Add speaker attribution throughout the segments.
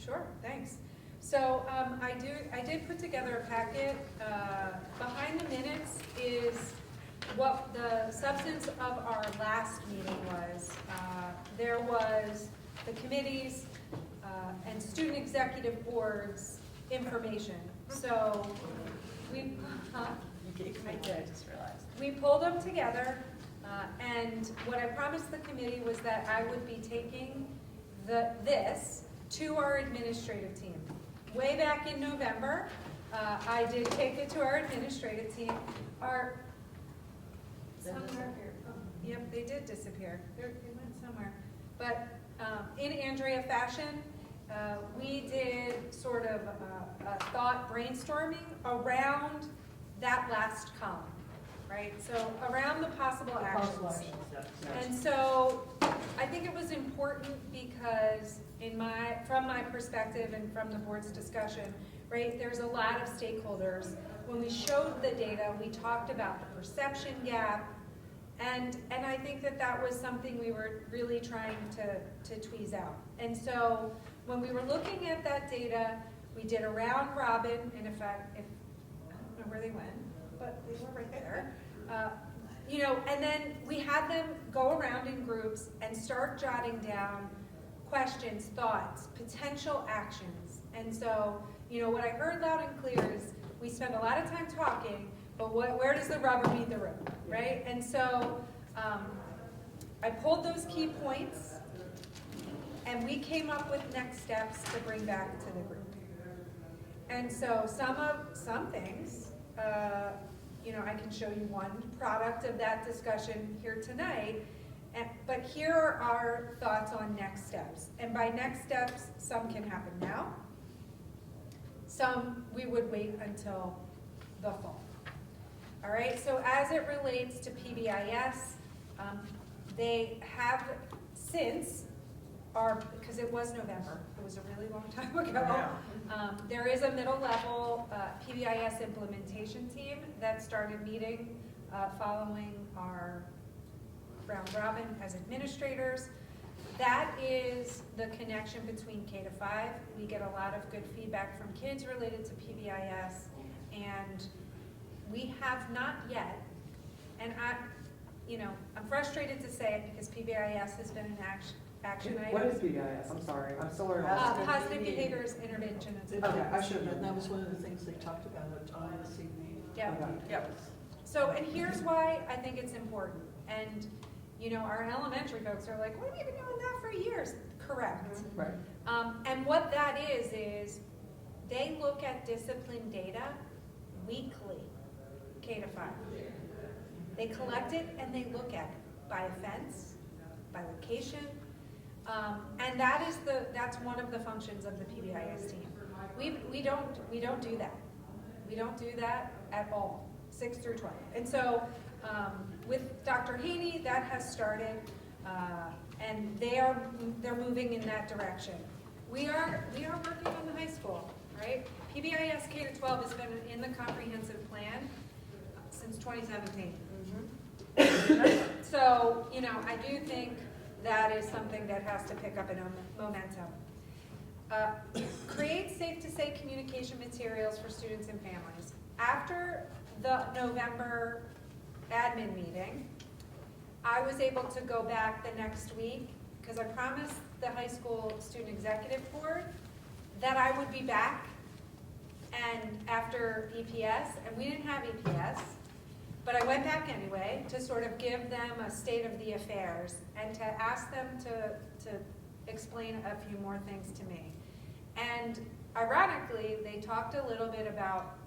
Speaker 1: Sure, thanks. So I did put together a packet. Behind the minutes is what the substance of our last meeting was. There was the committees and student executive boards information. So we,
Speaker 2: I just realized.
Speaker 1: we pulled them together, and what I promised the committee was that I would be taking this to our administrative team. Way back in November, I did take it to our administrative team. Somewhere here. Oh, yep, they did disappear. They went somewhere. But in Andrea fashion, we did sort of a thought brainstorming around that last column, right? So around the possible actions. And so I think it was important because from my perspective and from the board's discussion, right, there's a lot of stakeholders. When we showed the data, we talked about the perception gap, and I think that was something we were really trying to tweeze out. And so when we were looking at that data, we did a round robin, and I don't know where they went, but they were right there. And then we had them go around in groups and start jotting down questions, thoughts, potential actions. And so, what I heard loud and clear is we spend a lot of time talking, but where does the rubber meet the road, right? And so I pulled those key points, and we came up with next steps to bring back to the group. And so some things, I can show you one product of that discussion here tonight, but here are our thoughts on next steps. And by next steps, some can happen now. Some we would wait until the fall. All right, so as it relates to PBIS, they have since, because it was November, it was a really long time ago, there is a middle level PBIS implementation team that started meeting following our round robin as administrators. That is the connection between K to 5. We get a lot of good feedback from kids related to PBIS, and we have not yet, and I'm frustrated to say it because PBIS has been an action item.
Speaker 3: What is PBIS? I'm sorry, I'm still learning.
Speaker 1: Positive Behaviors Intervention.
Speaker 2: Okay, I should have known. That was one of the things they talked about on this evening.
Speaker 1: Yep. So, and here's why I think it's important. And, our elementary folks are like, well, we've been doing that for years. Correct.
Speaker 3: Right.
Speaker 1: And what that is they look at discipline data weekly, K to 5. They collect it and they look at it by offense, by location, and that's one of the functions of the PBIS team. We don't do that. We don't do that at all, 6 through 12. And so with Dr. Haney, that has started, and they're moving in that direction. We are working on the high school, right? PBIS K to 12 has been in the comprehensive plan since 2017. So, I do think that is something that has to pick up in momentum. Create safe-to-say communication materials for students and families. After the November admin meeting, I was able to go back the next week because I promised the high school student executive board that I would be back and after EPS, and we didn't have EPS, but I went back anyway to sort of give them a state of the affairs and to ask them to explain a few more things to me. And ironically, they talked a little bit about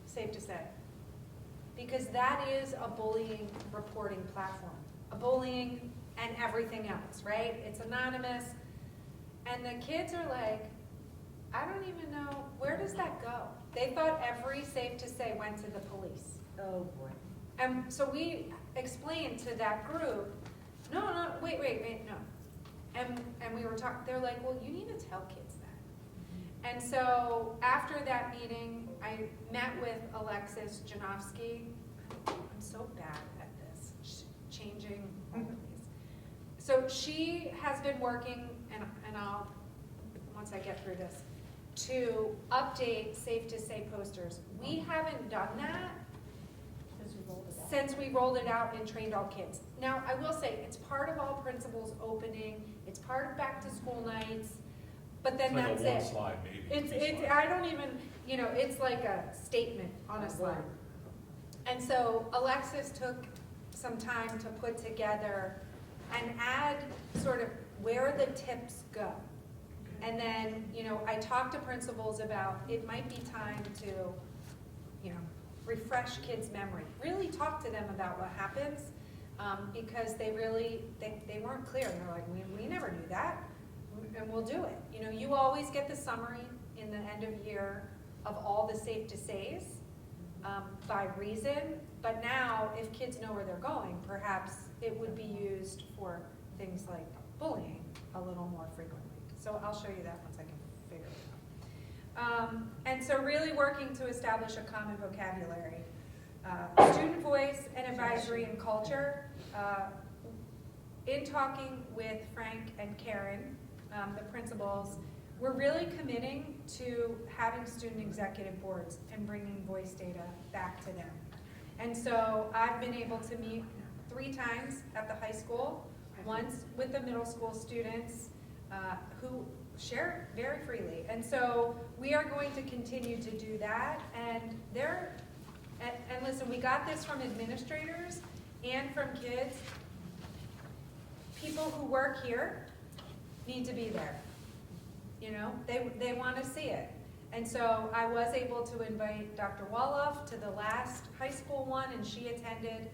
Speaker 1: Safe to Say, because that is a bullying reporting platform, a bullying and everything else, right? It's anonymous, and the kids are like, I don't even know, where does that go? They thought every Safe to Say went to the police.
Speaker 2: Oh, boy.
Speaker 1: And so we explained to that group, no, wait, no. And we were talking, they're like, well, you need to tell kids that. And so after that meeting, I met with Alexis Janofsky. I'm so bad at this, changing all of these. So she has been working, and get through this, to update Safe to Say posters. We haven't done that since we rolled it out and trained all kids. Now, I will say, it's part of all principals opening, it's part of back to school nights, but then that's
Speaker 4: It's like a one
Speaker 1: it.
Speaker 4: slide, maybe.
Speaker 1: It's, I don't even, you know, it's like a statement on a slide. And so Alexis took some time to put together and add sort of where the tips go. And then, you know, I talked to principals about it might be time to, you know, refresh kids' memory. Really talk to them about what happens, because they really, they weren't clear. They're like, we never knew that, and we'll do it. You know, you always get the summary in the end of year of all the Safe to Says by reason, but now if kids know where they're going, perhaps it would be used for things like bullying a little more frequently. So I'll show you that once I can figure it out. And so really working to establish a common vocabulary. Student voice and advisory and culture. In talking with Frank and Karen, the principals, we're really committing to having student executive boards and bringing voice data back to them. And so I've been able to meet 3 times at the high school, once with the middle school students who share very freely. And so we are going to continue to do that. And and listen, we got this from administrators and from kids. People who work here need to be there. You know, they want to see it. And so I was able to invite Dr. Woloff to the last high school one, and she attended.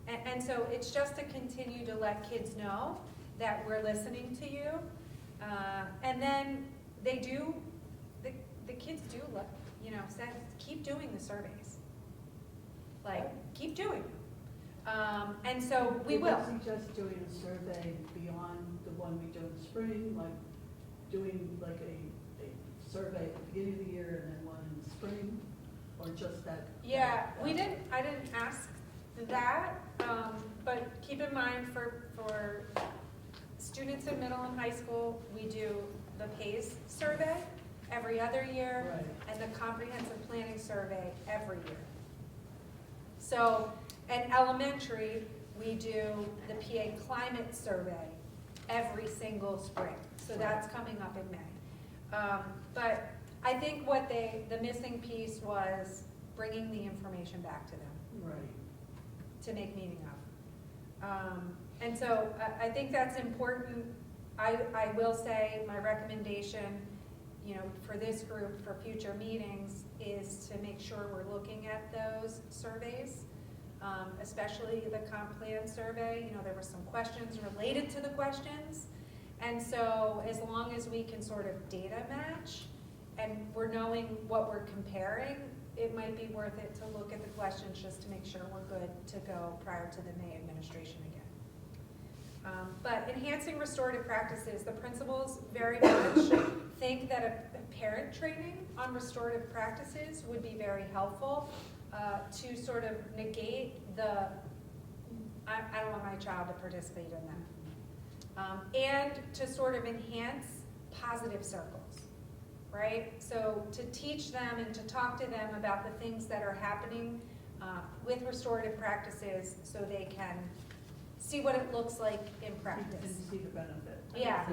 Speaker 1: And so it's just to continue to let kids know that we're listening to you. And then they do, the kids do, you know, say, keep doing the surveys. Like, keep doing them. And so we will.
Speaker 2: Would you suggest doing a survey beyond the one we do in the spring, like doing like a survey at the beginning of the year and then one in the spring, or just that?
Speaker 1: Yeah, I didn't ask that, but keep in mind for students in middle and high school, we do the PACE survey every other year,
Speaker 2: Right.
Speaker 1: and the comprehensive planning survey every year. So, in elementary, we do the PA climate survey every single spring. So that's coming up in May. But I think what the missing piece was bringing the information back to them
Speaker 2: Right.
Speaker 1: to make meaning of. And so I think that's important. I will say my recommendation, you know, for this group for future meetings is to make sure we're looking at those surveys, especially the comp plan survey. You know, there were some questions related to the questions. And so as long as we can sort of data match and we're knowing what we're comparing, it might be worth it to look at the questions just to make sure we're good to go prior to the May administration again. But enhancing restorative practices, the principals very much think that a parent training on restorative practices would be very helpful to sort of negate the, I don't want my child to participate in that. And to sort of enhance positive circles, right? So to teach them and to talk to them about the things that are happening with restorative practices so they can see what it looks like in practice.
Speaker 2: And see the benefit.
Speaker 1: Yeah,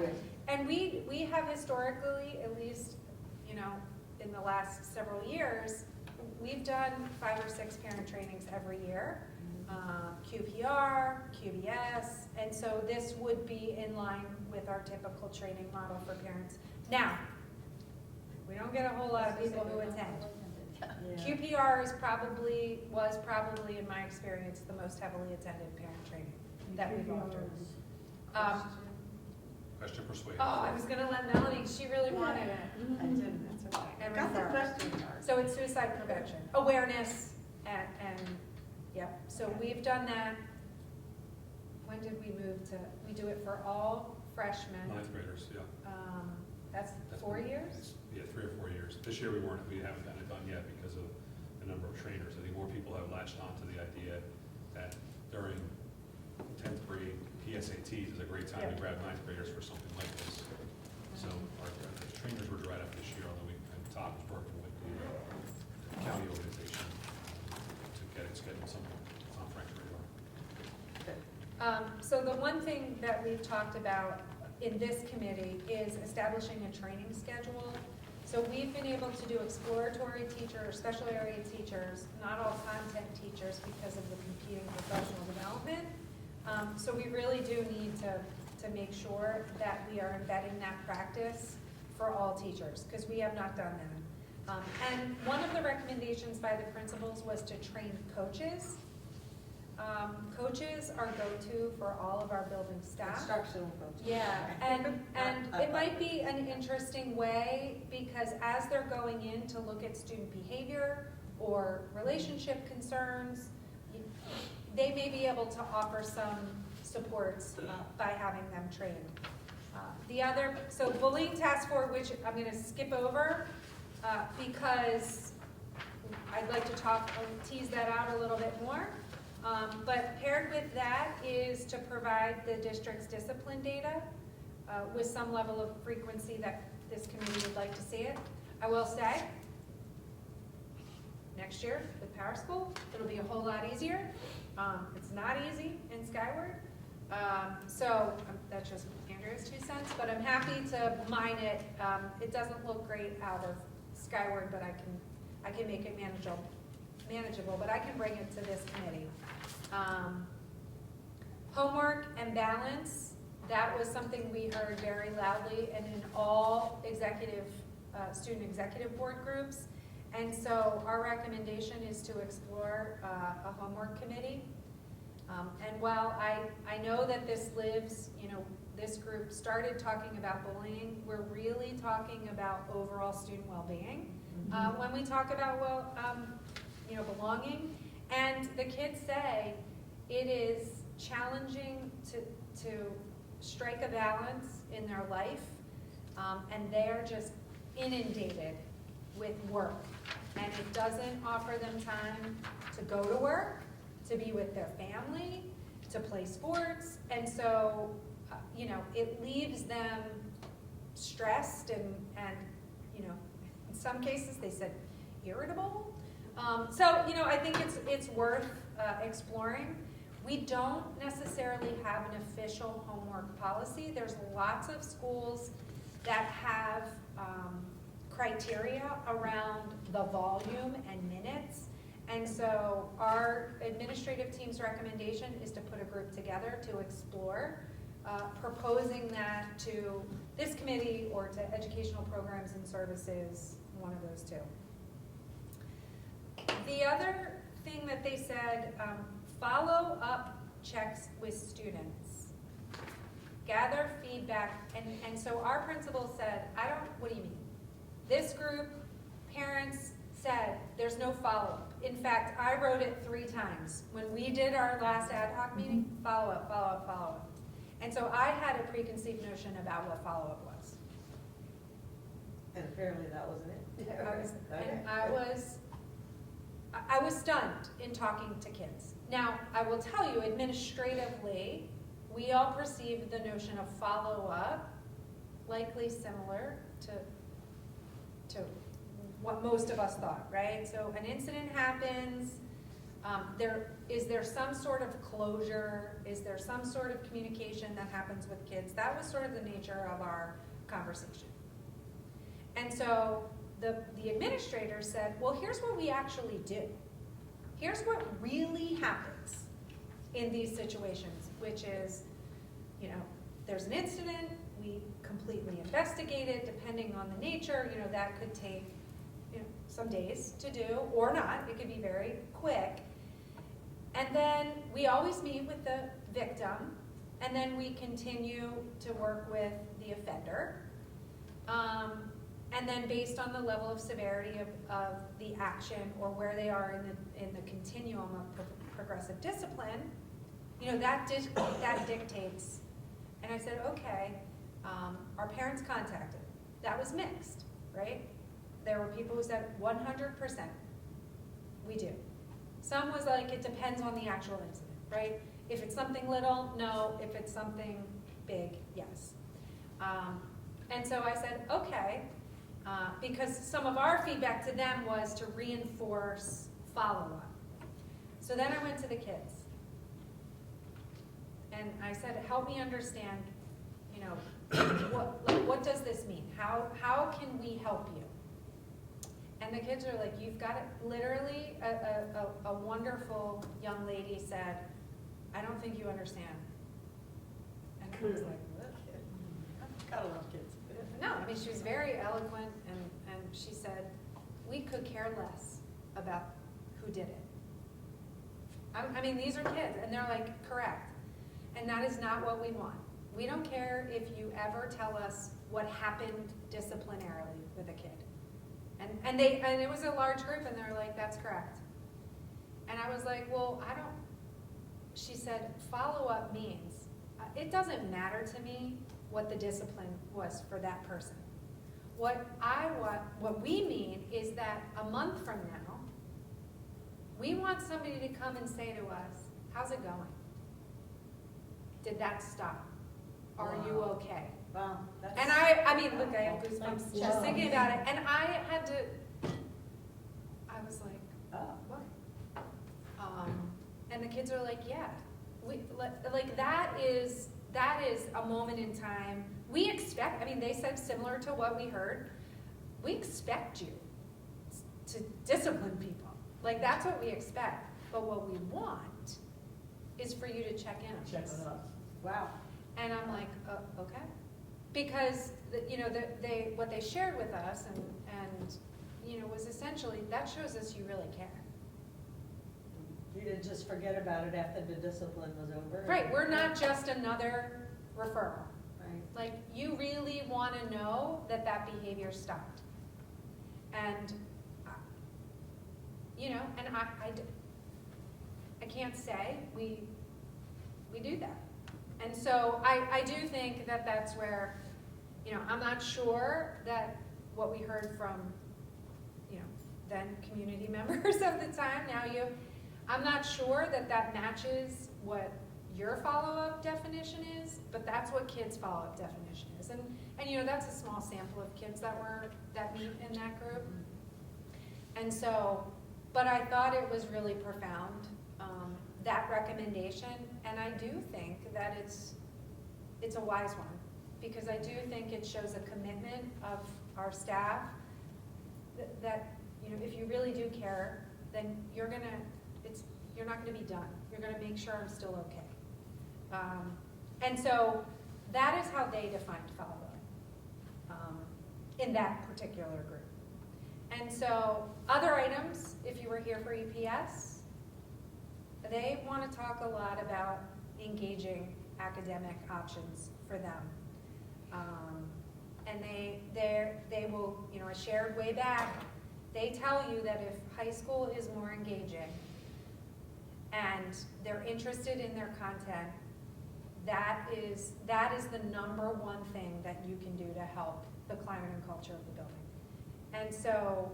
Speaker 1: and we have historically, at least, you know, in the last several years, we've done 5 or 6 parent trainings every year, QPR, QBS, and so this would be in line with our typical training model for parents. Now, we don't get a whole lot of people who attend. QPR was probably, in my experience, the most heavily attended parent training that we've offered.
Speaker 4: Question persuaded.
Speaker 1: Oh, I was gonna let Melanie, she really wanted it.
Speaker 5: I didn't, that's okay.
Speaker 1: And
Speaker 5: Got the
Speaker 1: referrals.
Speaker 5: question card.
Speaker 1: So it's suicide prevention, awareness, and, yep, so we've done that. When did we move to, we do it for all freshmen.
Speaker 4: 9th graders, yeah.
Speaker 1: That's 4 years?
Speaker 4: Yeah, 3 or 4 years. This year we haven't gotten it done yet because of the number of trainers. I think more people have latched on to the idea that during 10th grade PSATs is a great time to grab 9th graders for something like this. So our
Speaker 1: So the one thing that we've talked about in this committee is establishing a training schedule. So we've been able to do exploratory teachers, special area teachers, not all content teachers because of the competing professional development. So we really do need to make sure that we are embedding that practice for all teachers, because we have not done that. And one of the recommendations by the principals was to train coaches. Coaches are go-to for all of our building staff.
Speaker 3: Instructional coaches.
Speaker 1: Yeah, and it might be an interesting way, because as they're going in to look at student behavior or relationship concerns, they may be able to offer some supports by having them trained. So bullying task force, which I'm gonna skip over, because I'd like to tease that out a little bit more. But paired with that is to provide the district's discipline data with some level of frequency that this committee would like to see it. I will say, next year with Power School, it'll be a whole lot easier. It's not easy in Skyward. That's just Andrea's 2 cents, but I'm happy to mine it. It doesn't look great out of Skyward, but I can make it manageable, but I can bring it to this committee. Homework and balance, that was something we heard very loudly and in all student executive board groups. And so our recommendation is to explore a homework committee. And while I know that this group started talking about bullying, we're really talking about overall student well-being. When we talk about belonging, and the kids say it is challenging to strike a balance in their life, and they're just inundated with work, and it doesn't offer them time to go to work, to be with their family, to play sports, and so it leaves them stressed and in some cases they said irritable. I think it's worth exploring. We don't necessarily have an official homework policy. There's lots of schools that have criteria around the volume and minutes. And so our administrative team's recommendation is to put a group together to explore, proposing that to this committee or to educational programs and services, one of those two. The other thing that they said, follow up checks with students, gather feedback, and so our principal said, what do you mean? This group, parents said, there's no follow-up. In fact, I wrote it 3 times. When we did our last ad hoc meeting, follow-up, follow-up, follow-up. And so I had a preconceived notion about what follow-up was.
Speaker 3: And apparently that wasn't it.
Speaker 1: I was stunned in talking to kids. Now, I will tell you, administratively, we all perceived the notion of follow-up likely similar to what most of us thought, right? So an incident happens, is there some sort of closure? Is there some sort of communication that happens with kids? That was sort of the nature of our conversation. And so the administrator said, well, here's what we actually do. Here's what really happens in these situations, which is, there's an incident, we completely investigate it, depending on the nature, that could take some days to do, or not, it could be very quick. And then we always meet with the victim, and then we continue to work with the offender. And then based on the level of severity of the action or where they are in the continuum of progressive discipline, that dictates. And I said, okay, our parents contacted. That was mixed, right? There were people who said 100%, we do. Some was like, it depends on the actual incident, right? If it's something little, no. If it's something big, yes. And so I said, okay, because some of our feedback to them was to reinforce follow-up. So then I went to the kids. And I said, help me understand, you know, what does this mean? How can we help you? And the kids are like, you've got it. Literally, a wonderful young lady said, I don't think you understand. And I was like, what?
Speaker 3: Gotta love kids.
Speaker 1: No, I mean, she was very eloquent, and she said, we could care less about who did it. I mean, these are kids, and they're like, correct. And that is not what we want. We don't care if you ever tell us what happened disciplinarily with a kid. And it was a large group, and they're like, that's correct. And I was like, well, she said, follow-up means, it doesn't matter to me what the discipline was for that person. What we mean is that a month from now, we want somebody to come and say to us, how's it going? Did that stop? Are you okay?
Speaker 3: Wow, that's.
Speaker 1: And I mean, look, I have goosebumps just
Speaker 2: Wow.
Speaker 1: thinking about it, and I was like,
Speaker 3: Oh.
Speaker 1: what? And the kids are like, yeah, like that is a moment in time. We expect, I mean, they said similar to what we heard, we expect you to discipline people. Like, that's what we expect. But what we want is for you to check in on
Speaker 2: Check
Speaker 1: us.
Speaker 2: it out.
Speaker 3: Wow.
Speaker 1: And I'm like, okay. Because, what they shared with us and was essentially, that shows us you really care.
Speaker 3: You didn't just forget about it after the discipline was over.
Speaker 1: Right, we're not just another referral.
Speaker 3: Right.
Speaker 1: Like, you really want to know that behavior stopped. And, and I can't say we do that. And so I do think that that's where, I'm not sure that what we heard from, then community members of the time, I'm not sure that matches what your follow-up definition is, but that's what kids' follow-up definition is. And that's a small sample of kids that meet in that group. And so, but I thought it was really profound, that recommendation, and I do think that it's a wise one, because I do think it shows a commitment of our staff that if you really do care, then you're not gonna be done. You're gonna make sure I'm still okay. And so that is how they defined follow-up in that particular group. And so other items, if you were here for EPS, they want to talk a lot about engaging academic options for them. And they will, I shared way back, they tell you that if high school is more engaging and they're interested in their content, that is the number one thing that you can do to help the climate and culture of the building. And so,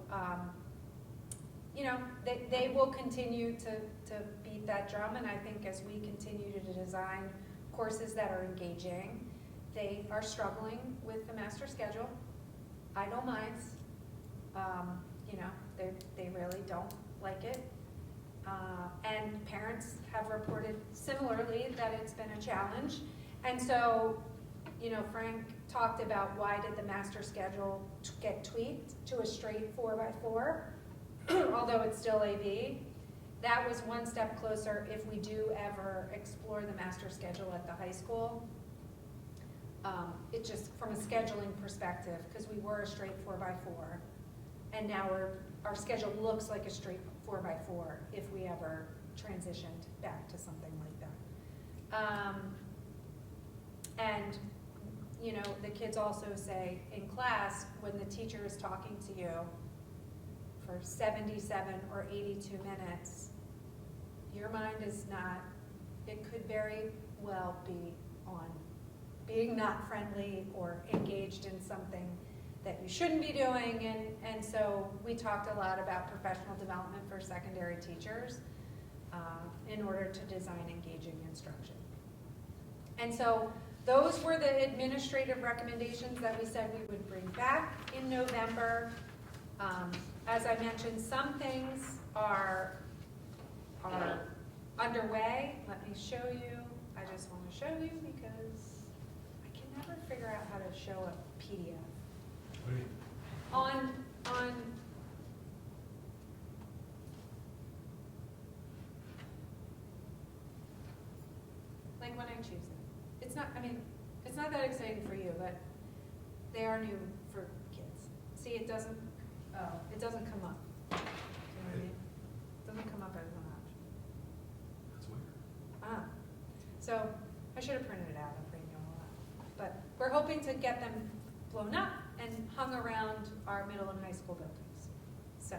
Speaker 1: they will continue to beat that drum, and I think as we continue to design courses that are engaging, they are struggling with the master schedule. Idle minds, they really don't like it. And parents have reported similarly that it's been a challenge. And so, Frank talked about why did the master schedule get tweaked to a straight 4x4, although it's still AB. That was one step closer if we do ever explore the master schedule at the high school. It just, from a scheduling perspective, because we were a straight 4x4, and now our schedule looks like a straight 4x4 if we ever transitioned back to something like that. And the kids also say in class, when the teacher is talking to you for 77 or 82 minutes, your mind is not, it could very well be on being not friendly or engaged in something that you shouldn't be doing. And so we talked a lot about professional development for secondary teachers in order to design engaging instruction. And so those were the administrative recommendations that we said we would bring back in November. As I mentioned, some things are underway. Let me show you. I just want to show you because I can never figure out how to show a PDF.
Speaker 4: What do you mean?
Speaker 1: On, like when I choose it. It's not, I mean, it's not that exciting for you, but they are new for kids. See, it doesn't come up. Do you know what I mean? It doesn't come up as an option.
Speaker 4: That's weird.
Speaker 1: Ah, so I should have printed it out and printed all that. But we're hoping to get them blown up and hung around our middle and high school buildings. So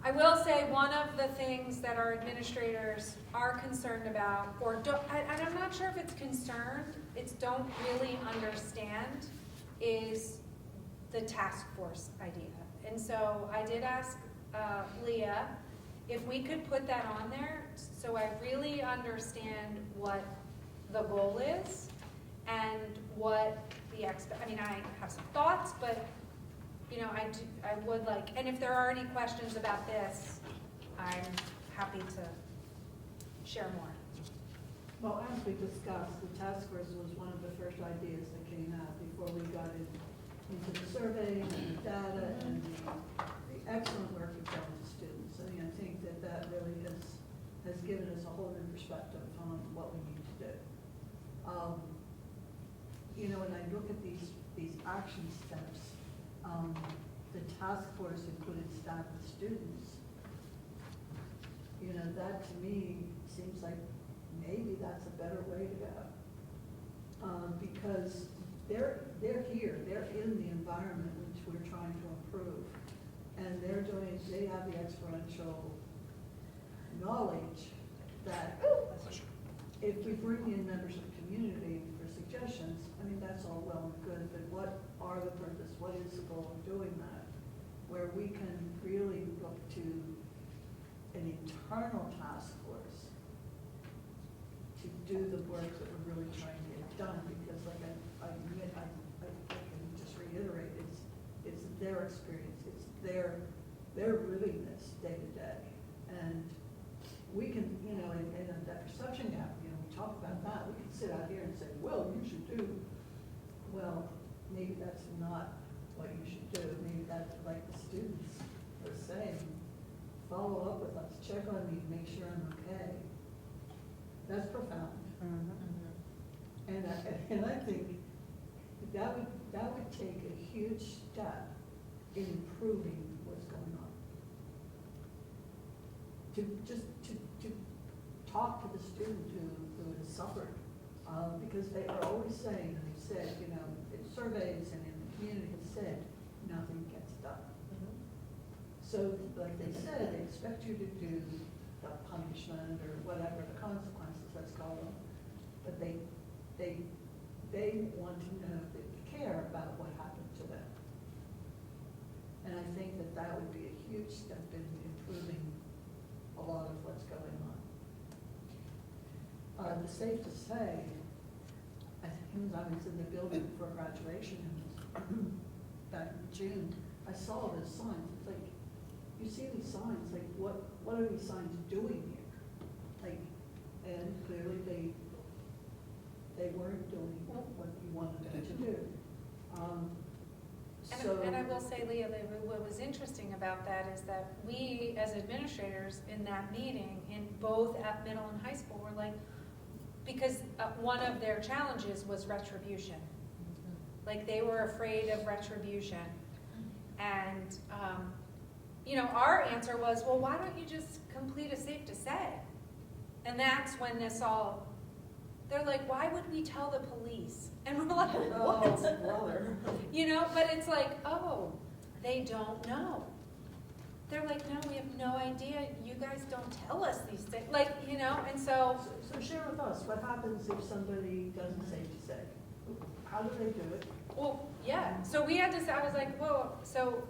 Speaker 1: I will say one of the things that our administrators are concerned about, or don't, and I'm not sure if it's concerned, it's don't really understand, is the task force idea. And so I did ask Leah if we could put that on there so I really understand what the goal is and what the I mean, I have some thoughts, but you know, I would like, and if there are any questions about this, I'm happy to share more.
Speaker 2: Well, as we discussed, the task force was one of the first ideas that came out before we got into the survey and the data and the excellent work we've done with students. I mean, I think that really has given us a whole new perspective on what we need to do. You know, when I look at these action steps, the task force included staff and students. You know, that to me seems like maybe that's a better way to go. Because they're here, they're in the environment which we're trying to improve. And they have the experiential knowledge that if we bring in members of the community for suggestions, I mean, that's all well and good, but what are the purpose, what is the goal of doing that? Where we can really look to an internal task force to do the work that we're really trying to get done, because like I admit, I can just reiterate, it's their experience, it's their living this day to day. And we can, you know, in that perception gap, you know, we talk about that, we can sit out here and say, well, you should do. Well, maybe that's not what you should do. Maybe that's like the students are saying, follow up with us, check on me, make sure I'm okay. That's profound. And I think that would take a huge step in improving what's going on. To talk to the student who has suffered, because they are always saying, and they've said, you know, in surveys and in the community have said, nothing gets done. So, like they said, they expect you to do the punishment or whatever the consequences, let's call them, but they want to know that you care about what happened to them. And I think that would be a huge step in improving a lot of what's going on. It's safe to say, I think I was in the building for graduation back in June, I saw those signs. It's like, you see these signs, like what are these signs doing here? Like, and clearly they weren't doing what you wanted them to do.
Speaker 1: And I will say, Leah, what was interesting about that is that we, as administrators in that meeting, in both at middle and high school, were like, because one of their challenges was retribution. Like they were afraid of retribution. And, you know, our answer was, well, why don't you just complete a safe to say? And that's when this all, they're like, why would we tell the police? And we're like, what?
Speaker 3: Oh, brother.
Speaker 1: You know, but it's like, oh, they don't know. They're like, no, we have no idea. You guys don't tell us these things. Like, you know, and so.
Speaker 2: So share with us, what happens if somebody doesn't say to say? How do they do it?
Speaker 1: Well, yeah, so we had to, I was like, whoa, so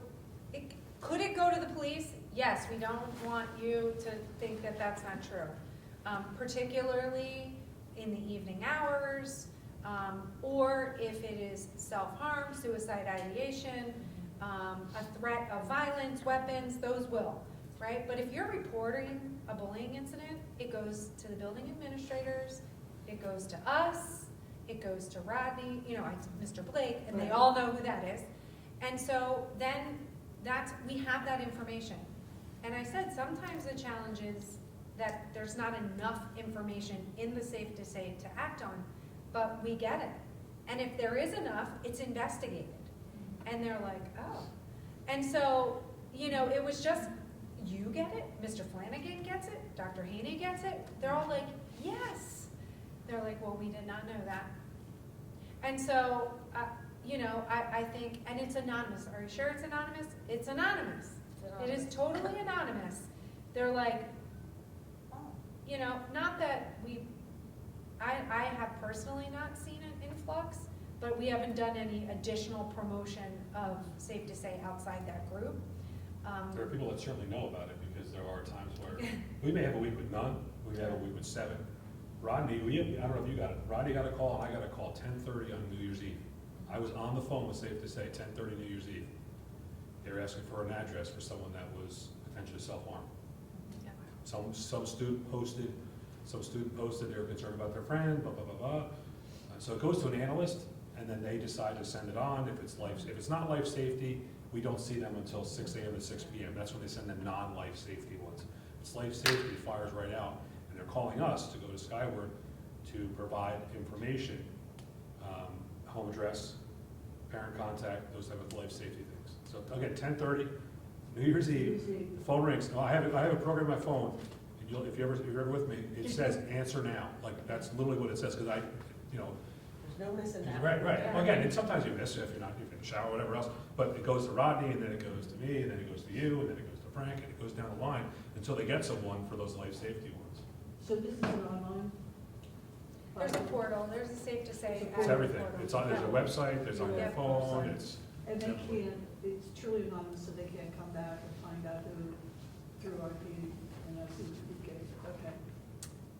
Speaker 1: could it go to the police? Yes, we don't want you to think that that's not true. Particularly in the evening hours, or if it is self-harm, suicide ideation, a threat of violence, weapons, those will. right? But if you're reporting a bullying incident, it goes to the building administrators, it goes to us, it goes to Rodney, Mr. Blake, and they
Speaker 2: Right.
Speaker 1: all know who that is. And so then we have that information. And I said, sometimes the challenge is that there's not enough information in the Safe to Say to act on, but we get it. And if there is enough, it's investigated. And they're like, oh. And so, it was just, you get it, Mr. Flanagan gets it, Dr. Haney gets it. They're all like, yes. They're like, well, we did not know that. And so, I think, and it's anonymous. Are you sure it's anonymous? It's anonymous. It is totally anonymous. They're like, not that I have personally not seen an influx, but we haven't done any additional promotion of Safe to Say outside that group.
Speaker 4: There are people that certainly know about it, because there are times where we may have a week with none, we may have a week with 7. Rodney, I don't know if you got it, Rodney got a call, and I got a call 10:30 on New Year's Eve. I was on the phone with Safe to Say, 10:30 New Year's Eve. They were asking for an address for someone that was potentially self-harm. Some student posted they were concerned about their friend, blah, blah, blah, blah. So it goes to an analyst, and then they decide to send it on. If it's not life safety, we don't see them until 6 a.m. to 6 p.m. That's when they send the non-life safety ones. If it's life safety, it fires right out. And they're calling us to go to Skyward to provide information, home address, parent contact, those type of life safety things. So again, 10:30, New Year's Eve, phone rings. Oh, I have a program on my phone. And if you're ever with me, it says answer now. Like, that's literally what it says, because
Speaker 3: There's no missing that.
Speaker 4: right. Well, again, and sometimes you miss it if you're in the shower or whatever else, but it goes to Rodney, and then it goes to me, and then it goes to you, and then it goes to Frank, and it goes down the line until they get someone for those life safety ones.
Speaker 2: So this is an online?
Speaker 1: There's a portal, there's a Safe to Say.
Speaker 4: It's everything.
Speaker 1: portal.
Speaker 4: It's on, there's a website, there's on your
Speaker 1: Yeah.
Speaker 4: phone, it's.
Speaker 2: And they can't, it's truly anonymous, so they can't come back and find out who, through RP, who gave it, okay.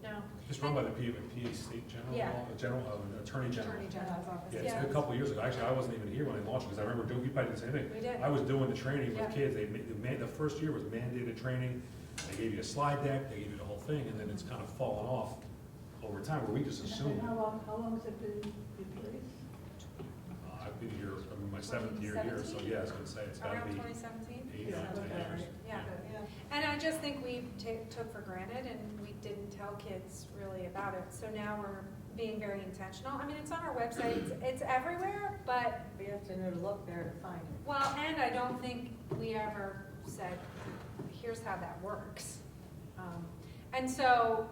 Speaker 1: No.
Speaker 4: It's run by the PA State General,
Speaker 1: Yeah.
Speaker 4: Attorney General.
Speaker 1: Attorney General's office,
Speaker 4: Yeah, it's
Speaker 1: yeah.
Speaker 4: a couple of years ago. Actually, I wasn't even here when they launched it, because I remember you probably did the same thing.
Speaker 1: We did.
Speaker 4: I was doing the training
Speaker 1: Yeah.
Speaker 4: with kids. The first year was mandated training. They gave you a slide deck, they gave you the whole thing, and then it's kind of fallen off over time, where we just assumed.
Speaker 2: And how long has it been in place?
Speaker 4: I've been here, I'm in my 7th year here, so
Speaker 1: 2017?
Speaker 4: yeah, I was gonna say, it's gotta
Speaker 1: Around
Speaker 4: be
Speaker 1: 2017?
Speaker 4: 8,
Speaker 2: Yeah,
Speaker 4: 9, 10
Speaker 2: okay.
Speaker 4: years.
Speaker 1: Yeah. And I just think we took for granted, and we didn't tell kids really about it. So now we're being very intentional. I mean, it's on our website, it's everywhere, but,
Speaker 3: We have to know to look there to find it.
Speaker 1: well, and I don't think we ever said, here's how that works. And so,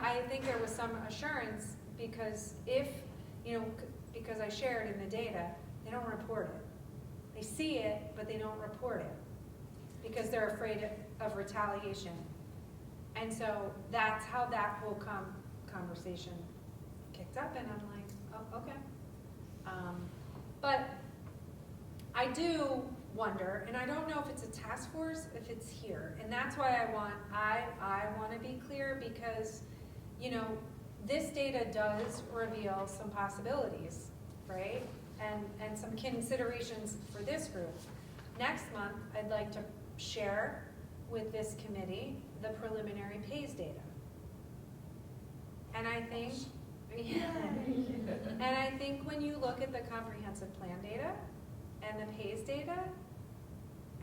Speaker 1: I think there was some assurance, because because I shared in the data, they don't report it. They see it, but they don't report it, because they're afraid of retaliation. And so that's how that whole conversation kicked up, and I'm like, oh, okay. But I do wonder, and I don't know if it's a task force, if it's here, and that's why I want to be clear, because, this data does reveal some possibilities, right? And some considerations for this group. Next month, I'd like to share with this committee the preliminary pays data. And I think, and I think when you look at the comprehensive plan data and the pays data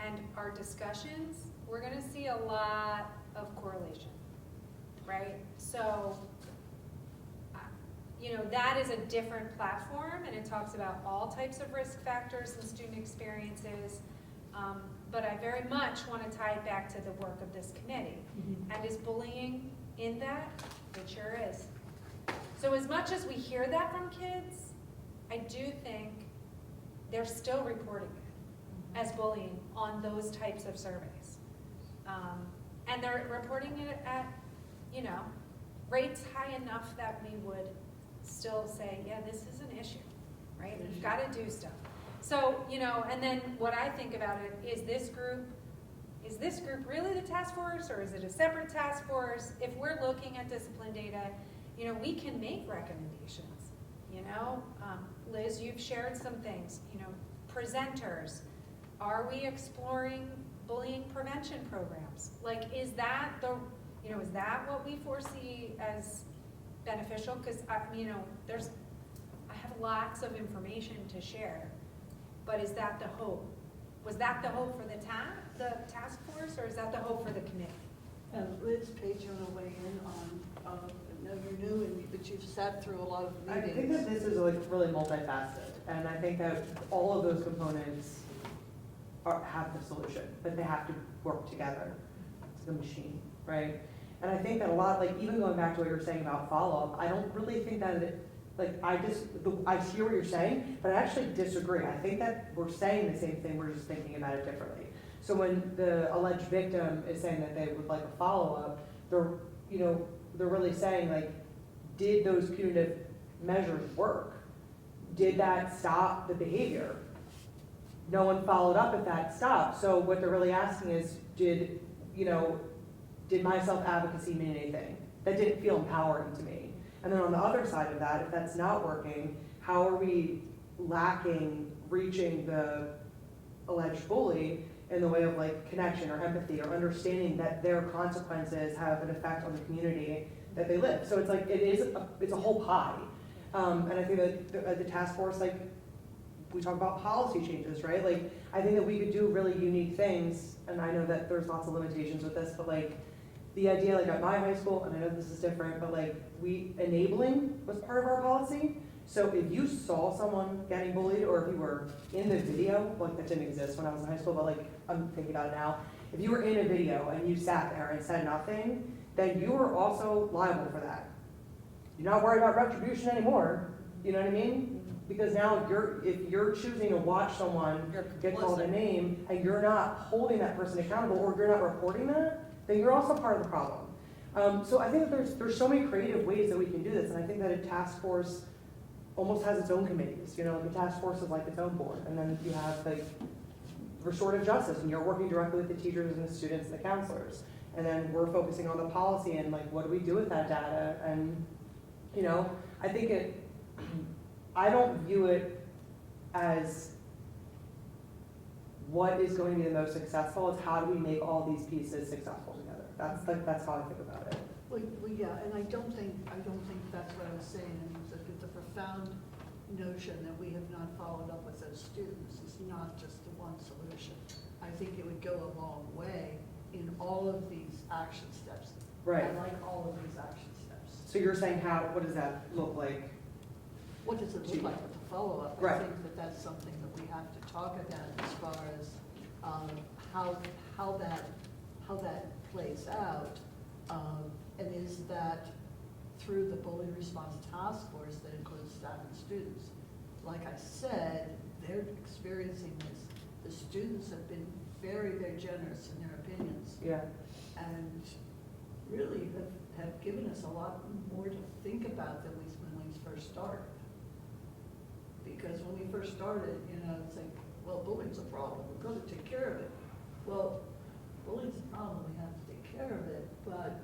Speaker 1: and our discussions, we're gonna see a lot of correlation, right? So, that is a different platform, and it talks about all types of risk factors and student experiences. But I very much want to tie it back to the work of this committee. And is bullying in that? It sure is. So as much as we hear that from kids, I do think they're still reporting it as bullying on those types of surveys. And they're reporting it at, rates high enough that we would still say, yeah, this is an issue, right? We've got to do stuff. So, and then what I think about it is this group really the task force, or is it a separate task force? If we're looking at discipline data, we can make recommendations, Liz, you've shared some things, presenters. Are we exploring bullying prevention programs. Like, is that the, is that what we foresee as beneficial? Because, I have lots of information to share, but is that the hope? Was that the hope for the task force, or is that the hope for the committee?
Speaker 2: Liz Page, you want to weigh in on, I know you're new, but you've sat through a lot of
Speaker 5: I
Speaker 2: meetings.
Speaker 5: think that this is like really multifaceted, and I think that all of those components have the solution, but they have to work together. It's the machine, right? And I think that a lot, like even going back to what you were saying about follow-up, I don't really think that I hear what you're saying, but I actually disagree. I think that we're saying the same thing, we're just thinking about it differently. So when the alleged victim is saying that they would like a follow-up, they're really saying like, did those punitive measures work? Did that stop the behavior? No one followed up if that stopped. So what they're really asking is, did my self-advocacy mean anything? That didn't feel empowering to me. And then on the other side of that, if that's not working, how are we lacking reaching the alleged bully in the way of like connection or empathy or understanding that their consequences have an effect on the community that they live? So it's like, it's a whole pie. And I think that the task force, like, we talk about policy changes, right? Like, I think that we could do really unique things, and I know that there's lots of limitations with this, but like, the idea, like at my high school, and I know this is different, but like, enabling was part of our policy. So if you saw someone getting bullied, or if you were in the video, like that didn't exist when I was in high school, but like, I'm thinking about it now. If you were in a video and you sat there and said nothing, then you were also liable for that. You're not worried about retribution anymore, you know what I mean? Because now if you're choosing to watch someone get called a name and you're not holding that person accountable, or you're not reporting that, then you're also part of the problem. So I think that there's so many creative ways that we can do this, and I think that a task force almost has its own committees. Like a task force is like its own board, and then you have like restorative justice, and you're working directly with the teachers and the students and the counselors, and then we're focusing on the policy and like what do we do with that data, and I think I don't view it as what is going to be the most successful. It's how do we make all these pieces successful together. That's how I think about it.
Speaker 2: Well, yeah, and I don't think that's what I was saying. It's a profound notion that we have not followed up with those students. It's not just the one solution. I think it would go a long way in all of these action steps.
Speaker 5: Right.
Speaker 2: I like all of these action steps.
Speaker 5: So you're saying what does that look like?
Speaker 2: What does it look like with the follow-up?
Speaker 5: Right.
Speaker 2: I think that that's something that we have to talk about as far as how that plays out. And is that through the bullying response task force that includes staff and students? Like I said, they're experiencing this. The students have been very, very generous in their opinions.
Speaker 5: Yeah.
Speaker 2: And really have given us a lot more to think about than when we first started. Because when we first started, it's like, well, bullying's a problem, we've got to take care of it. Well, bullying's a problem, we have to take care of it, but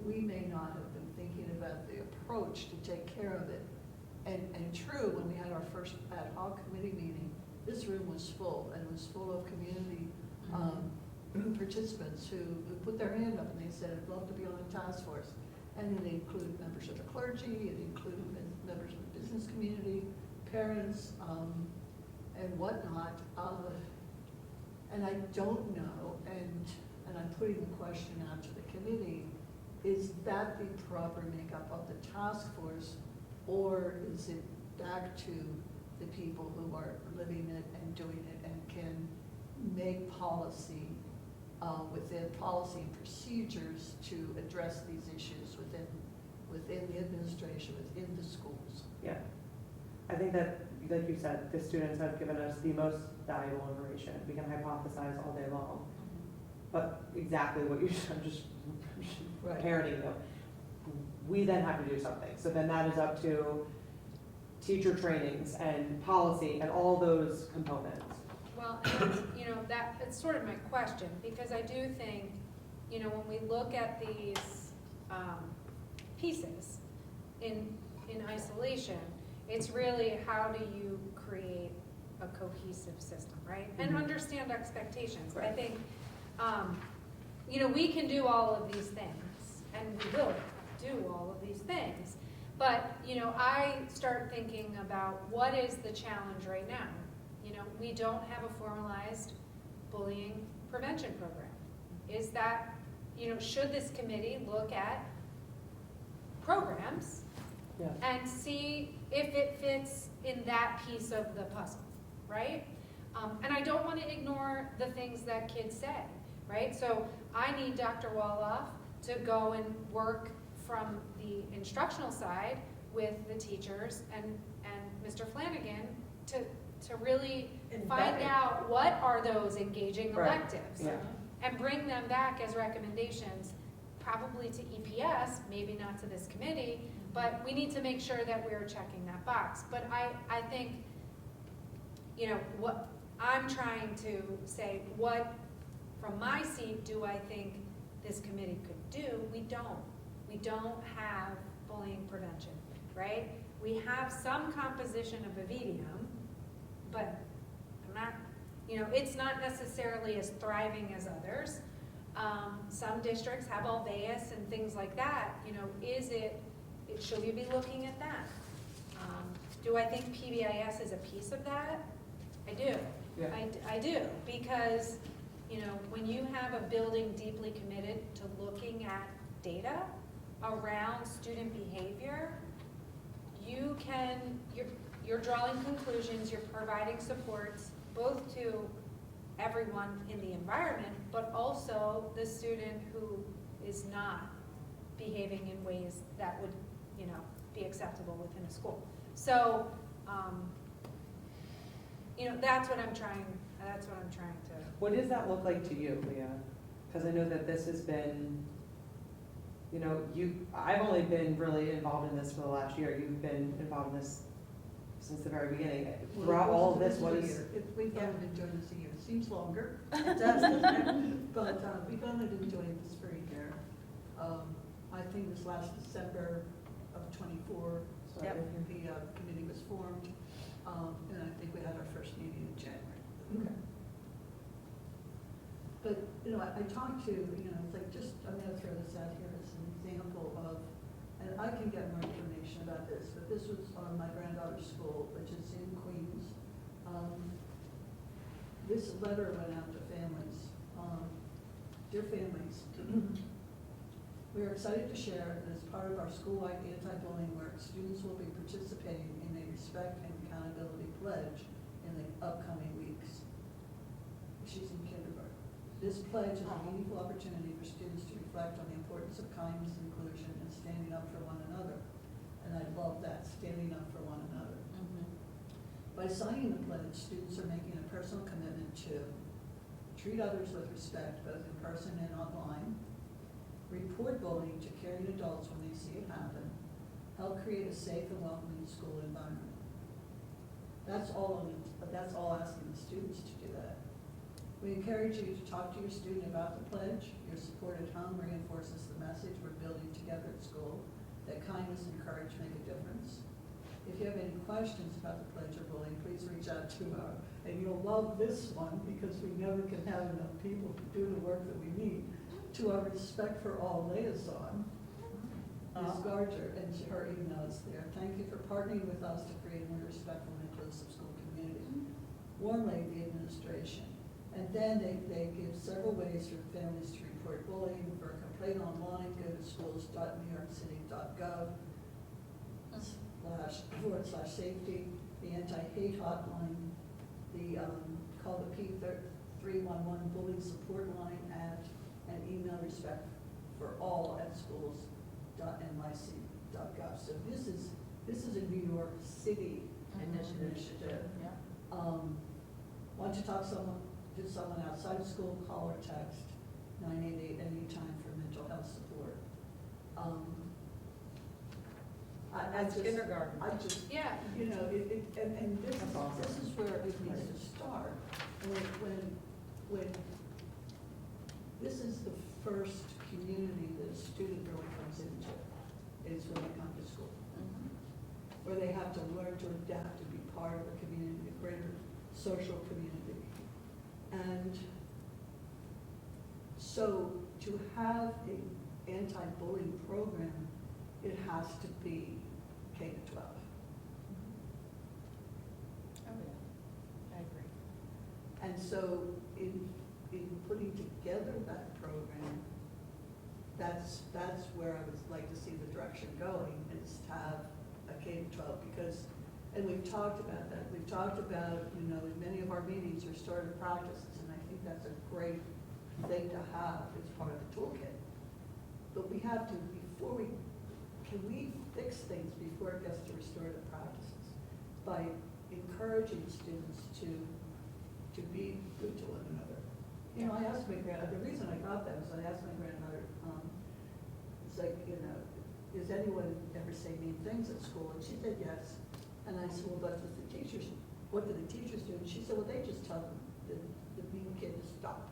Speaker 2: we may not have been thinking about the approach to take care of it. And true, when we had our first ad hoc committee meeting, this room was full, and it was full of community participants who put their hand up and they said, I'd love to be on a task force. And it included members of the clergy, it included members of the business community, parents, and whatnot. And I don't know, and I'm putting the question out to the committee, is that the proper makeup of the task force, or is it back to the people who are living it and doing it and can make policy within policy and procedures to address these issues within the administration, within the schools?
Speaker 5: Yeah. I think that, like you said, the students have given us the most valuable information. We can hypothesize all day long. But exactly what you said, just
Speaker 2: Right.
Speaker 5: parenting you. We then have to do something. So then that is up to teacher trainings and policy and all those components.
Speaker 1: Well, and that's sort of my question, because I do think, when we look at these pieces in isolation, it's really how do you create a coherent cohesive system, right? And
Speaker 5: Mhm.
Speaker 1: understand expectations. I
Speaker 5: Right.
Speaker 1: think, we can do all of these things, and we will do all of these things. But, I start thinking about what is the challenge right now? We don't have a formalized bullying prevention program. Is that, should this committee look at programs
Speaker 5: Yeah.
Speaker 1: and see if it fits in that piece of the puzzle, right? And I don't want to ignore the things that kids say, right? So I need Dr. Woloff to go and work from the instructional side with the teachers and Mr. Flanagan to really find
Speaker 3: Embed it.
Speaker 1: out what are those engaging
Speaker 5: Right.
Speaker 1: electives
Speaker 5: Yeah.
Speaker 1: and bring them back as recommendations, probably to EPS, maybe not to this committee, but we need to make sure that we're checking that box. But I think, what I'm trying to say, what, from my seat, do I think this committee could do? We don't. We don't have bullying prevention, right? We have some composition of a VDM, but I'm not, it's not necessarily as thriving as others. Some districts have Alveus and things like that, should we be looking at that? Do I think PBIS is a piece of that? I do.
Speaker 5: Yeah.
Speaker 1: I do, because, when you have a building deeply committed to looking at data around student behavior, you're drawing conclusions, you're providing supports, both to everyone in the environment, but also the student who is not behaving in ways that would, be acceptable within a school. So, that's what I'm trying to.
Speaker 5: What does that look like to you, Leah? Because I know that this has been, I've only been really involved in this for the last year. You've been involved in this since the very beginning. Throughout all of this, what is?
Speaker 2: We've only been doing this a year. It seems longer. It does, doesn't it? But we've only been doing this for a year. I think this last December of '24, the committee was formed, and I think we had our first meeting in January.
Speaker 5: Okay.
Speaker 2: But, I talked to, it's like I'm gonna throw this out here as an example of, and I can get more information about this, but this was on my granddaughter's school, which is in Queens. This letter went out to families. Dear families, we are excited to share that as part of our school-wide anti-bullying work, students will be participating in a respect and accountability pledge in the upcoming weeks. She's in kindergarten. This pledge is a meaningful opportunity for students to reflect on the importance of kindness, inclusion, and standing up for one another. And I love that, standing up for one another. By signing the pledge, students are making a personal commitment to treat others with respect, both in person and online, report bullying to caring adults when they see it happen, help create a safe and welcoming school environment. That's all asking the students to do that. We encourage you to talk to your student about the pledge. Your support at home reinforces the message we're building together at school, that kindness and courage make a difference. If you have any questions about the pledge or bullying, please reach out to our, and you'll love this one because we never can have enough people to do the work that we need, to our Respect for All liaison, Ms. Garger, and her email is there. Thank you for partnering with us to create a more respectful and inclusive school community. Warmly, the administration. And then they give several ways for families to report bullying. For a complaint online, go to schools.newyorkcity.gov//safety, the anti-hate hotline, call the P311 bullying support line and email respectforall@schools.nyc.gov. So this is a New York City initiative. Want to talk to someone outside of school, call or text 988 anytime for mental health support.
Speaker 3: That's kindergarten.
Speaker 2: I just,
Speaker 1: Yeah.
Speaker 2: and this
Speaker 5: That's awesome.
Speaker 2: this is where it needs to start. When this is the first community that a student really comes into, is when they come to school. Where they have to learn to adapt to be part of a community, a greater social community. And so to have an anti-bullying program, it has to be K to 12.
Speaker 3: Oh, yeah, I agree.
Speaker 2: And so in putting together that program, that's where I would like to see the direction going, is to have a K to 12, because, and we've talked about that, we've talked about, you know, in many of our meetings, restorative practices, and I think that's a great thing to have as part of the toolkit. But we have to, can we fix things before it gets to restorative practices? By encouraging students to be good to one another. You know, I asked my the reason I got that is I asked my grandmother, it's like, you know, does anyone ever say mean things at school? And she said yes. And I said, well, what do the teachers do? And she said, well, they just tell them, the mean kid to stop.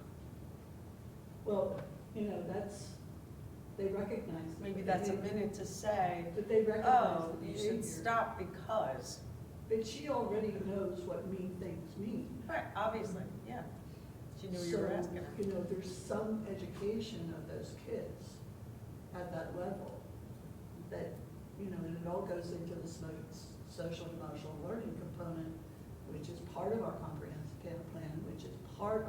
Speaker 2: Well, you know, they recognize. the
Speaker 3: Maybe that's a
Speaker 2: behavior.
Speaker 3: minute to say,
Speaker 2: But they recognize
Speaker 3: oh,
Speaker 2: the
Speaker 3: you
Speaker 2: behavior.
Speaker 3: should stop because.
Speaker 2: But she already knows what mean things mean.
Speaker 3: Right, obviously, yeah. She knew you were
Speaker 2: So,
Speaker 3: asking her.
Speaker 2: you know, there's some education of those kids at that level that, you know, and it all goes into the social emotional learning component, which is part of our comprehensive care plan, which is part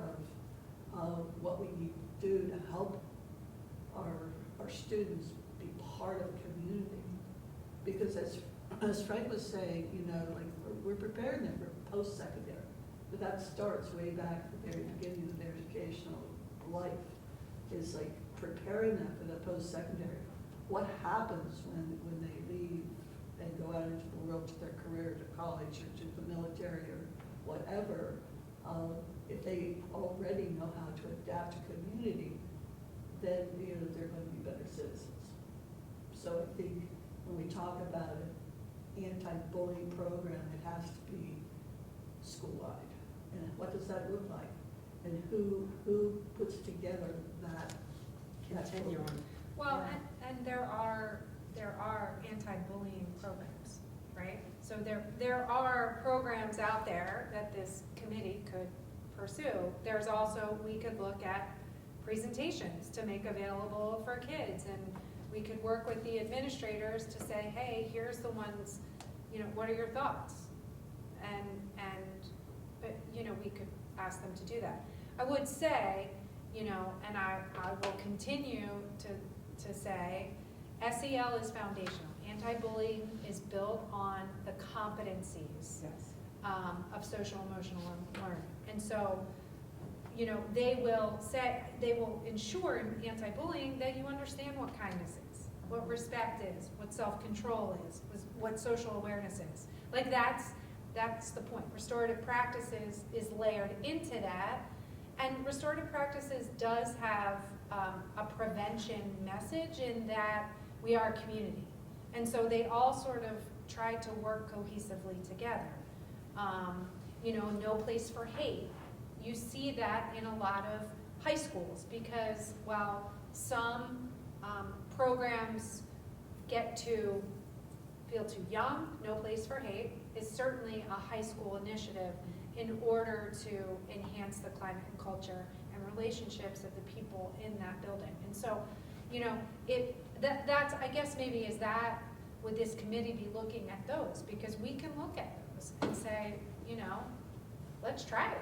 Speaker 2: of what we need to do to help our students be part of a community. Because as Frank was saying, you know, like we're preparing them for post-secondary, but that starts way back at the very beginning of their educational life, is like preparing them for the post-secondary. What happens when they leave and go out into the world to their career, to college, or to the military, or whatever, if they already know how to adapt to community, then, you know, they're going to be better citizens. So I think when we talk about an anti-bullying program, it has to be school-wide. And what does that look like? And who puts together that
Speaker 3: Continuum.
Speaker 2: program?
Speaker 1: Well,
Speaker 2: Yeah.
Speaker 1: and there are anti-bullying programs, right? So there are programs out there that this committee could pursue. There's also, we could look at presentations to make available for kids, and we could work with the administrators to say, hey, here's the ones, you know, what are your thoughts? But you know, we could ask them to do that. I would say, you know, and I will continue to say, SEL is foundational. Anti-bullying is built on the competencies
Speaker 5: Yes.
Speaker 1: of social emotional learning. And so, you know, they will ensure in anti-bullying that you understand what kindness is, what respect is, what self-control is, what social awareness is. Like that's the point. Restorative practices is layered into that. And restorative practices does have a prevention message in that we are a community. And so they all sort of try to work cohesively together. You know, no place for hate. You see that in a lot of high schools because while some programs get to feel too young, no place for hate is certainly a high school initiative in order to enhance the climate and culture and relationships of the people in that building. And so, you know, that's, I guess maybe is that, would this committee be looking at those? Because we can look at those and say, you know, let's try it.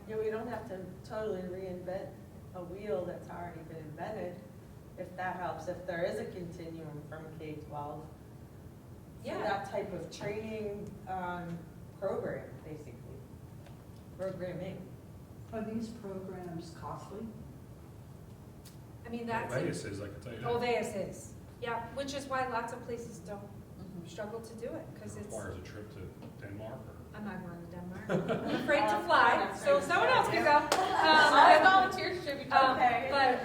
Speaker 3: Yeah, we don't have to totally reinvent a wheel that's already been invented, if that helps, if there is a continuum from K-12.
Speaker 1: Yeah.
Speaker 3: So that type of training program, basically, programming.
Speaker 2: Are these programs costly?
Speaker 1: I mean, that's.
Speaker 4: Vegas is, I can tell you that.
Speaker 1: Oh, Vegas is, yeah, which is why lots of places don't struggle to do it, because
Speaker 4: It
Speaker 1: it's,
Speaker 4: requires a trip to Denmark or?
Speaker 1: I'm not going to Denmark. I'm afraid to fly,
Speaker 3: That's
Speaker 1: so
Speaker 3: right.
Speaker 1: someone else can go.
Speaker 3: Our volunteers should be okay.
Speaker 1: But,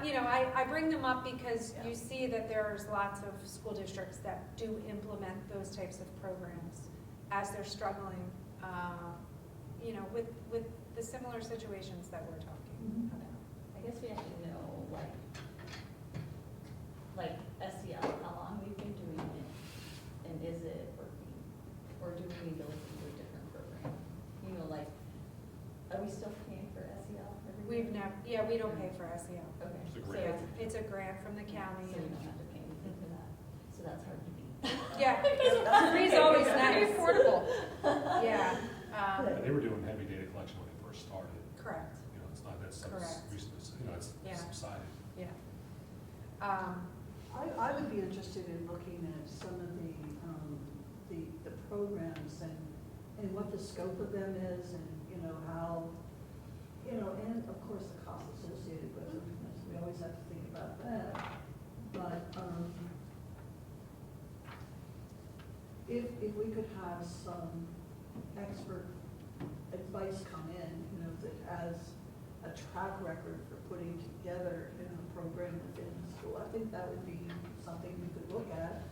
Speaker 1: you know, I bring them up because
Speaker 3: Yeah.
Speaker 1: you see that there's lots of school districts that do implement those types of programs as they're struggling, you know, with the similar situations that we're talking about.
Speaker 6: I guess we have to know, like SEL, how long we've been doing it, and is it working? Or do we we need to look into a different program? You know, like, are we still paying for SEL every year?
Speaker 1: We've never, yeah, we don't pay for SEL.
Speaker 6: Okay.
Speaker 4: It's a
Speaker 6: so
Speaker 4: grant.
Speaker 1: It's a grant from the county.
Speaker 6: So we don't have to pay anything for that, so that's hard to beat.
Speaker 1: Yeah, three's always nice. Affordable. Yeah,
Speaker 4: And they were doing heavy data collection when they first started.
Speaker 1: correct,
Speaker 4: You know, it's not, that's,
Speaker 1: Correct.
Speaker 4: recent, you know, it's
Speaker 1: Yeah.
Speaker 4: subsided.
Speaker 1: yeah.
Speaker 2: I would be interested in looking at some of the programs and what the scope of them is and, you know, how, you know, and of course the cost associated with them, because we always have to think about that. But, if we could have some expert advice come in, you know, that has a track record for putting together, you know, a program within the school, I think that would be something we could look at.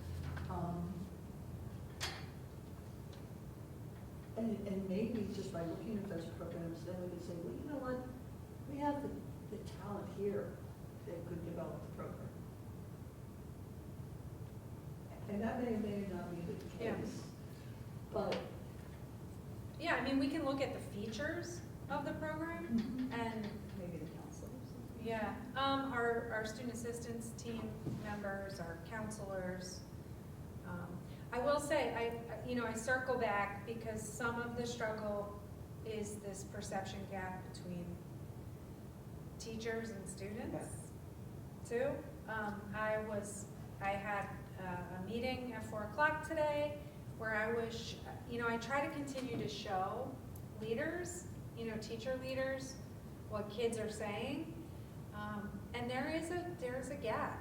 Speaker 2: And maybe just by looking at those programs, then we could say, well, you know what, we have the talent here that could develop the program. And that may or may not be the
Speaker 1: Yeah.
Speaker 2: case, but.
Speaker 1: Yeah, I mean, we can look at the features of the program and,
Speaker 6: Maybe the counselors.
Speaker 1: yeah, our student assistance team members, our counselors. I will say, I circle back because some of the struggle is this perception gap between teachers and students too. I had a meeting at 4:00 today where I try to continue to show leaders, teacher leaders, what kids are saying. And there is a gap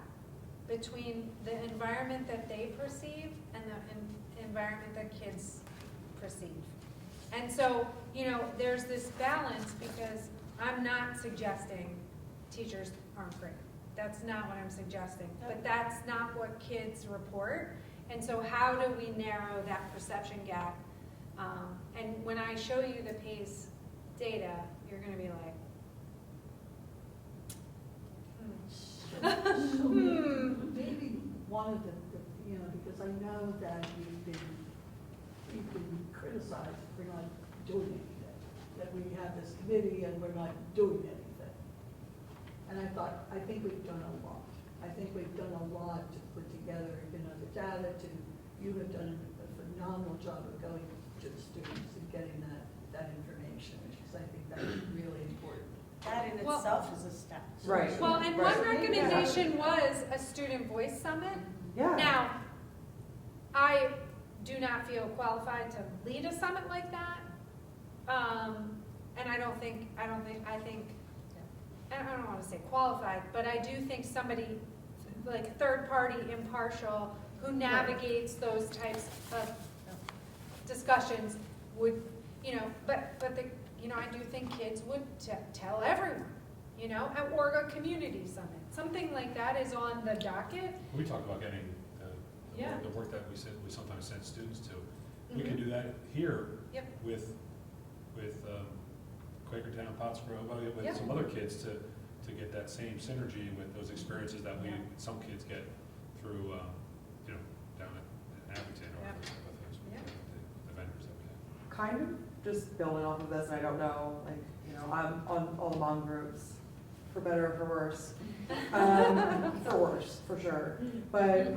Speaker 1: between the environment that they perceive and the environment that kids perceive. And so, there's this balance because I'm not suggesting teachers aren't great. That's not what I'm suggesting, but that's not what kids report. And so how do we narrow that perception gap? And when I show you the PACE data, you're gonna be like,
Speaker 2: So maybe one of the, because I know that we've been criticized for not doing anything, that we have this committee and we're not doing anything. And I think we've done a lot. I think we've done a lot to put together, the data you have done a phenomenal job of going to the students and getting that information, because I think that is really important.
Speaker 3: That in
Speaker 1: Well-
Speaker 3: itself is a step.
Speaker 5: Right.
Speaker 1: well, and
Speaker 5: Right.
Speaker 1: one recommendation was a student voice summit.
Speaker 5: Yeah.
Speaker 1: Now, I do not feel qualified to lead a summit like that. And I don't want to say qualified, but I do think somebody, like third party, impartial, who navigates those types of discussions would, I do think kids would tell everyone, or a community summit. Something like that is on the docket.
Speaker 4: We talked about getting
Speaker 1: Yeah.
Speaker 4: the work that we sometimes send students to. We
Speaker 1: Mhm.
Speaker 4: can do that here
Speaker 1: Yep.
Speaker 4: with Quakertown, Pottsgrove, with
Speaker 1: Yep.
Speaker 4: some other kids to get that same synergy with those experiences that
Speaker 1: Yeah.
Speaker 4: some kids get through, down at Abington or
Speaker 1: Yeah.
Speaker 4: with
Speaker 1: Yeah.
Speaker 4: the vendors that we have.
Speaker 5: Kind of just building off of this, and I don't know, I'm on all the mom groups, for better or for worse. For worse, for sure. But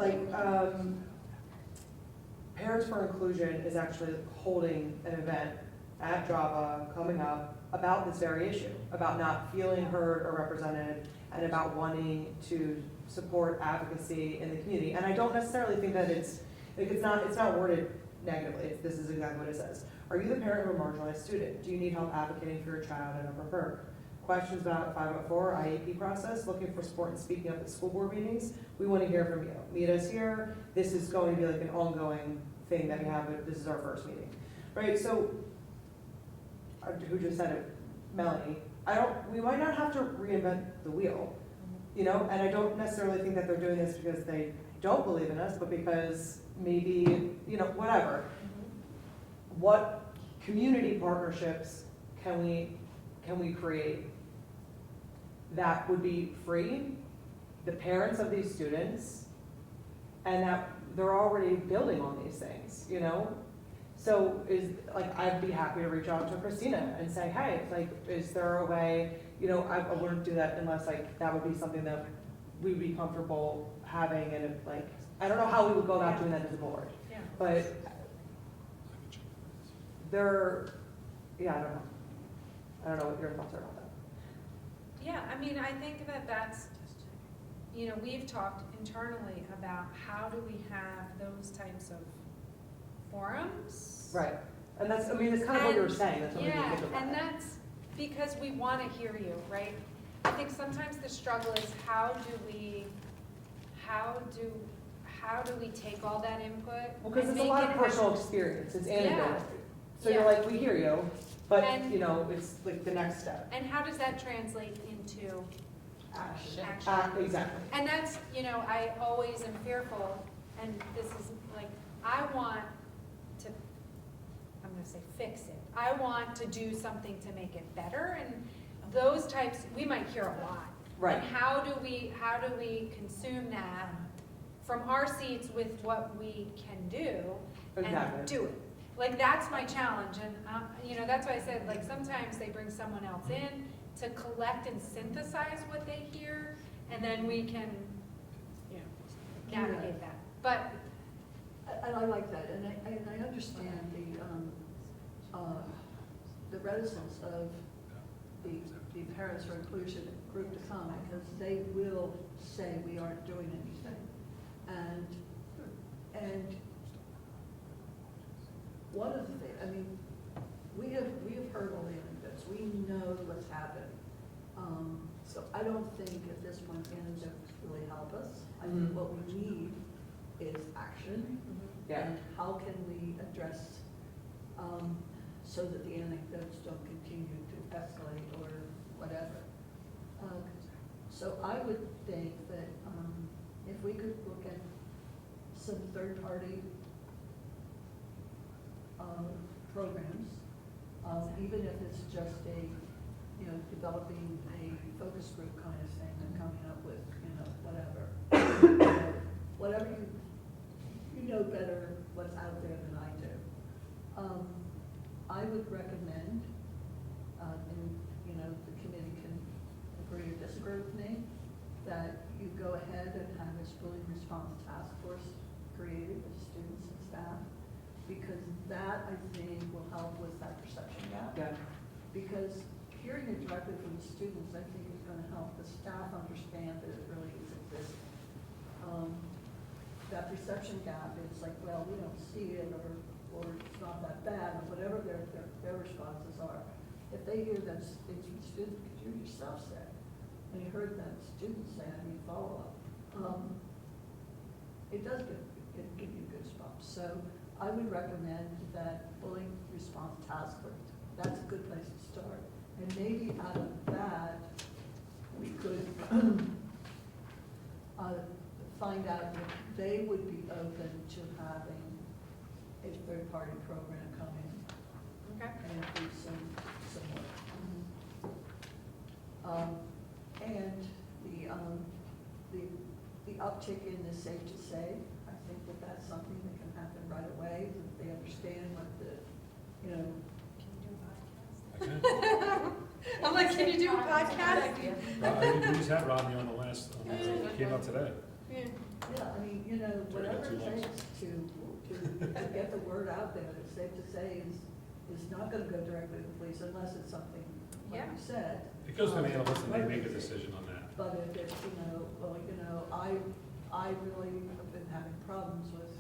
Speaker 5: Parents for Inclusion is actually holding an event at Java coming up about this very issue, about not feeling heard or represented, and about wanting to support advocacy in the community. And I don't necessarily think that it's not worded negatively. This is exactly what it says. Are you the parent of a marginalized student? Do you need help advocating for your child at Upper Burke? Questions about 504 IEP process, looking for support and speaking up at school board meetings? We want to hear from you. Meet us here. This is going to be like an ongoing thing that we have, but this is our first meeting. Right, so, who just said it? Melanie. We might not have to reinvent the wheel, and I don't necessarily think that they're doing this because they don't believe in us, but because maybe, whatever. What community partnerships can we create that would be free, the parents of these students, and that they're already building on these things, So like, I'd be happy to reach out to Christina and say, hey, like, is there a way, I wouldn't do that unless like, that would be something that we would be comfortable having, and if like, I don't know how we would go about doing that as a board,
Speaker 1: Yeah.
Speaker 5: but there, yeah, I don't know what your thoughts are about that.
Speaker 1: Yeah, I mean, I think that's, we've talked internally about how do we have those types of forums.
Speaker 5: Right, and that's kind of what you were saying, that's what made me
Speaker 1: Yeah,
Speaker 5: think about
Speaker 1: and
Speaker 5: it.
Speaker 1: that's because we want to hear you, right? I think sometimes the struggle is how do we take all that input?
Speaker 5: Well, because
Speaker 1: and
Speaker 5: it's a
Speaker 1: make
Speaker 5: lot
Speaker 1: it
Speaker 5: of
Speaker 1: have-
Speaker 5: personal experience, it's anecdotal.
Speaker 1: Yeah.
Speaker 5: So you're
Speaker 1: Yeah.
Speaker 5: like, we hear you, but,
Speaker 1: And-
Speaker 5: it's like the next step.
Speaker 1: And how does that translate into
Speaker 2: Action.
Speaker 1: action?
Speaker 5: Exactly.
Speaker 1: And that's, I always am fearful, and this is like, I want to, I'm gonna say fix it. I want to do something to make it better, and those types, we might hear a lot.
Speaker 5: Right.
Speaker 1: And how do we consume that from our seats with what we can do
Speaker 5: Exactly.
Speaker 1: and do it? Like, that's my challenge, and, that's why I said, like, sometimes they bring someone else in to collect and synthesize what they hear, and then we can, navigate that. But,
Speaker 2: And I like that, and I understand the reticence of the parents for inclusion group to come, because they will say we aren't doing anything. And one of the things, I mean, we have heard all the anecdotes, we know what's happened. So I don't think at this point anecdotes really help us. I think what we need is action.
Speaker 5: Yeah.
Speaker 2: And how can we address, so that the anecdotes don't continue to escalate or whatever. So I would think that if we could look at some third-party programs, even if it's just developing a focus group kind of thing and coming up with, whatever. Whatever you know better what's out there than I do. I would recommend, and the committee can agree or disagree with me, that you go ahead and have a bullying response task force created with students and staff, because that, I think, will help with that perception gap.
Speaker 5: Yeah.
Speaker 2: Because hearing it directly from the students, I think, is going to help the staff understand that it really is existing. That perception gap is like, well, we don't see it, or it's not that bad, or whatever their responses are. If they hear those things from students, because you yourself said, and you heard that students say, I mean, follow-up, it does give you goosebumps. So I would recommend that bullying response task force, that's a good place to start. And maybe out of that, we could find out if they would be open to having a third-party program come in
Speaker 1: okay.
Speaker 2: and do some work. And the uptick in the safe to say, I think that that's something that can happen right away, that they understand what
Speaker 1: Can you do a
Speaker 4: I
Speaker 1: podcast?
Speaker 4: can.
Speaker 1: I'm like, can you do a podcast?
Speaker 4: We just had Rodney on the last, came out today.
Speaker 1: Yeah.
Speaker 2: Yeah, I mean, whatever it takes to get the word out there, that safe to say is not gonna go directly to the police unless it's something, like
Speaker 1: Yeah.
Speaker 2: you said.
Speaker 4: It goes to the analyst and they make a decision on that.
Speaker 2: But if it's, I really have been having problems with,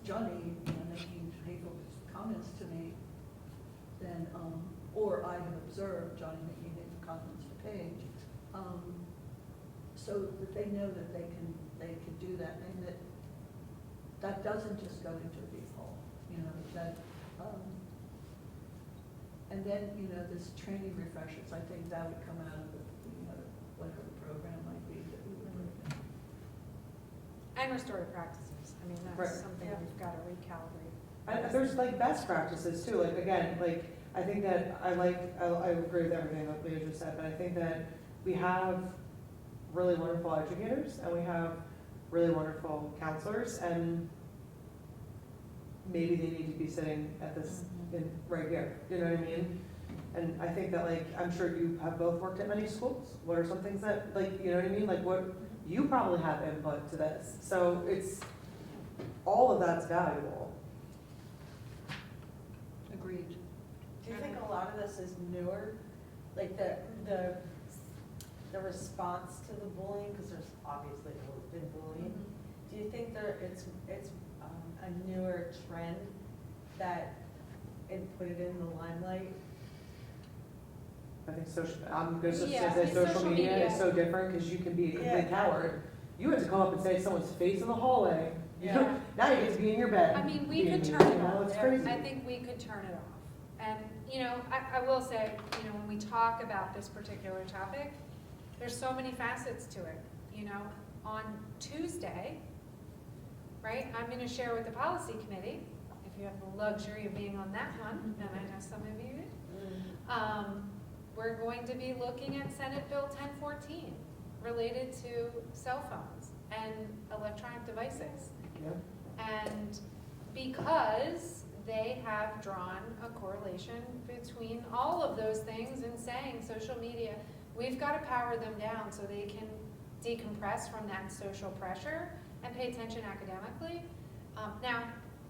Speaker 2: Johnny, making hateful comments to me, then, or I have observed Johnny making hateful comments to Paige, so that they know that they can do that, and that doesn't just go into a default, that, and then, this training refreshers, I think that would come out of the, whatever the program might be that we would bring in.
Speaker 1: And restorative practices, I mean,
Speaker 5: Right.
Speaker 1: that's something we've got to recalibrate.
Speaker 5: And there's like best practices too, like again, like, I think that I agree with everything that Leah just said, but I think that we have really wonderful educators and we have really wonderful counselors, and maybe they need to be sitting at this, right here, you know what I mean? And I think that like, I'm sure you have both worked at many schools. What are some things that, like, you know what I mean? Like what, you probably have input to this. So it's, all of that's valuable.
Speaker 2: Agreed.
Speaker 3: Do you think a lot of this is newer? Like the response to the bullying, because there's obviously always been bullying. Do you think it's a newer trend that it put it in the limelight?
Speaker 5: I think social, I'm going to
Speaker 1: Yeah,
Speaker 5: say social
Speaker 1: social
Speaker 5: media
Speaker 1: media.
Speaker 5: is so different because you can be a complete
Speaker 3: Yeah.
Speaker 5: coward. You had to come up and say someone's face in the hallway.
Speaker 3: Yeah.
Speaker 5: Now you get to be in your bed.
Speaker 1: I mean, we
Speaker 5: being
Speaker 1: could
Speaker 5: mean,
Speaker 1: turn
Speaker 5: you
Speaker 1: it
Speaker 5: know,
Speaker 1: off.
Speaker 5: It's crazy.
Speaker 1: I think we could turn it off. And, you know, I will say, you know, when we talk about this particular topic, there's so many facets to it. You know, on Tuesday, right, I'm gonna share with the policy committee, if you have the luxury of being on that one, and I know some of you do. We're going to be looking at Senate Bill 1014 related to cell phones and electronic devices.
Speaker 5: Yeah.
Speaker 1: And because they have drawn a correlation between all of those things and saying social media, we've got to power them down so they can decompress from that social pressure and pay attention academically. Now,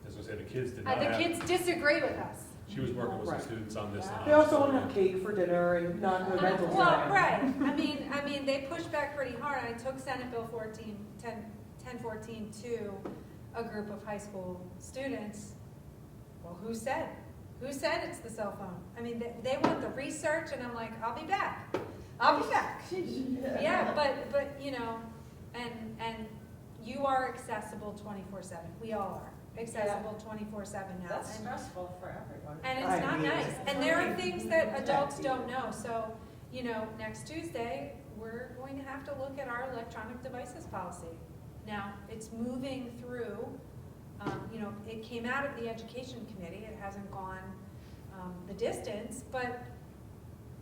Speaker 4: As I said, the kids did not
Speaker 1: the
Speaker 4: have,
Speaker 1: kids disagree with us.
Speaker 4: she was working with some
Speaker 5: Right.
Speaker 4: students on this. and
Speaker 5: They also want to
Speaker 4: others.
Speaker 5: have cake for dinner and not go dental
Speaker 1: Well,
Speaker 5: today.
Speaker 1: right, I mean, they pushed back pretty hard. I took Senate Bill 1014 to a group of high school students. Well, who said it's the cell phone? I mean, they want the research, and I'm like, I'll be back. Yeah, but, you know, and you are accessible 24/7. We all are accessible 24/7 now.
Speaker 3: That's
Speaker 1: And-
Speaker 3: stressful for everyone.
Speaker 1: And
Speaker 5: I
Speaker 1: it's not
Speaker 5: mean,
Speaker 1: nice. And there are things that
Speaker 5: Yeah.
Speaker 1: adults don't know. So, you know, next Tuesday, we're going to have to look at our electronic devices policy. Now, it's moving through, you know, it came out of the education committee. It hasn't gone the distance, but,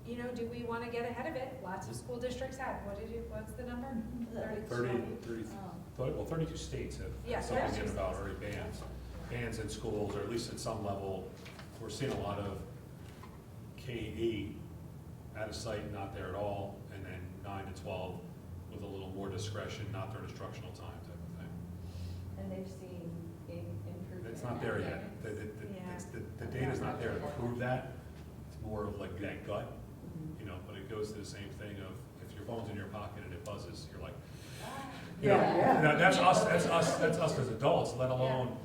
Speaker 1: you know, do we want to get ahead of it? Lots of school districts have. What's the number?
Speaker 4: 30, well, 32 states have
Speaker 1: Yeah,
Speaker 4: something
Speaker 1: 32
Speaker 4: in about
Speaker 1: states.
Speaker 4: already bans in schools, or at least at some level. We're seeing a lot of K-8 out of sight, not there at all, and then 9 to 12 with a little more discretion, not during instructional time type of thing.
Speaker 6: And they've seen improvement.
Speaker 4: It's not there yet. The data's not there to prove that. It's more of like that gut, you know, but it goes to the same thing of if your phone's in your pocket and it buzzes, you're like, you know,
Speaker 5: Yeah.
Speaker 4: that's us as adults, let alone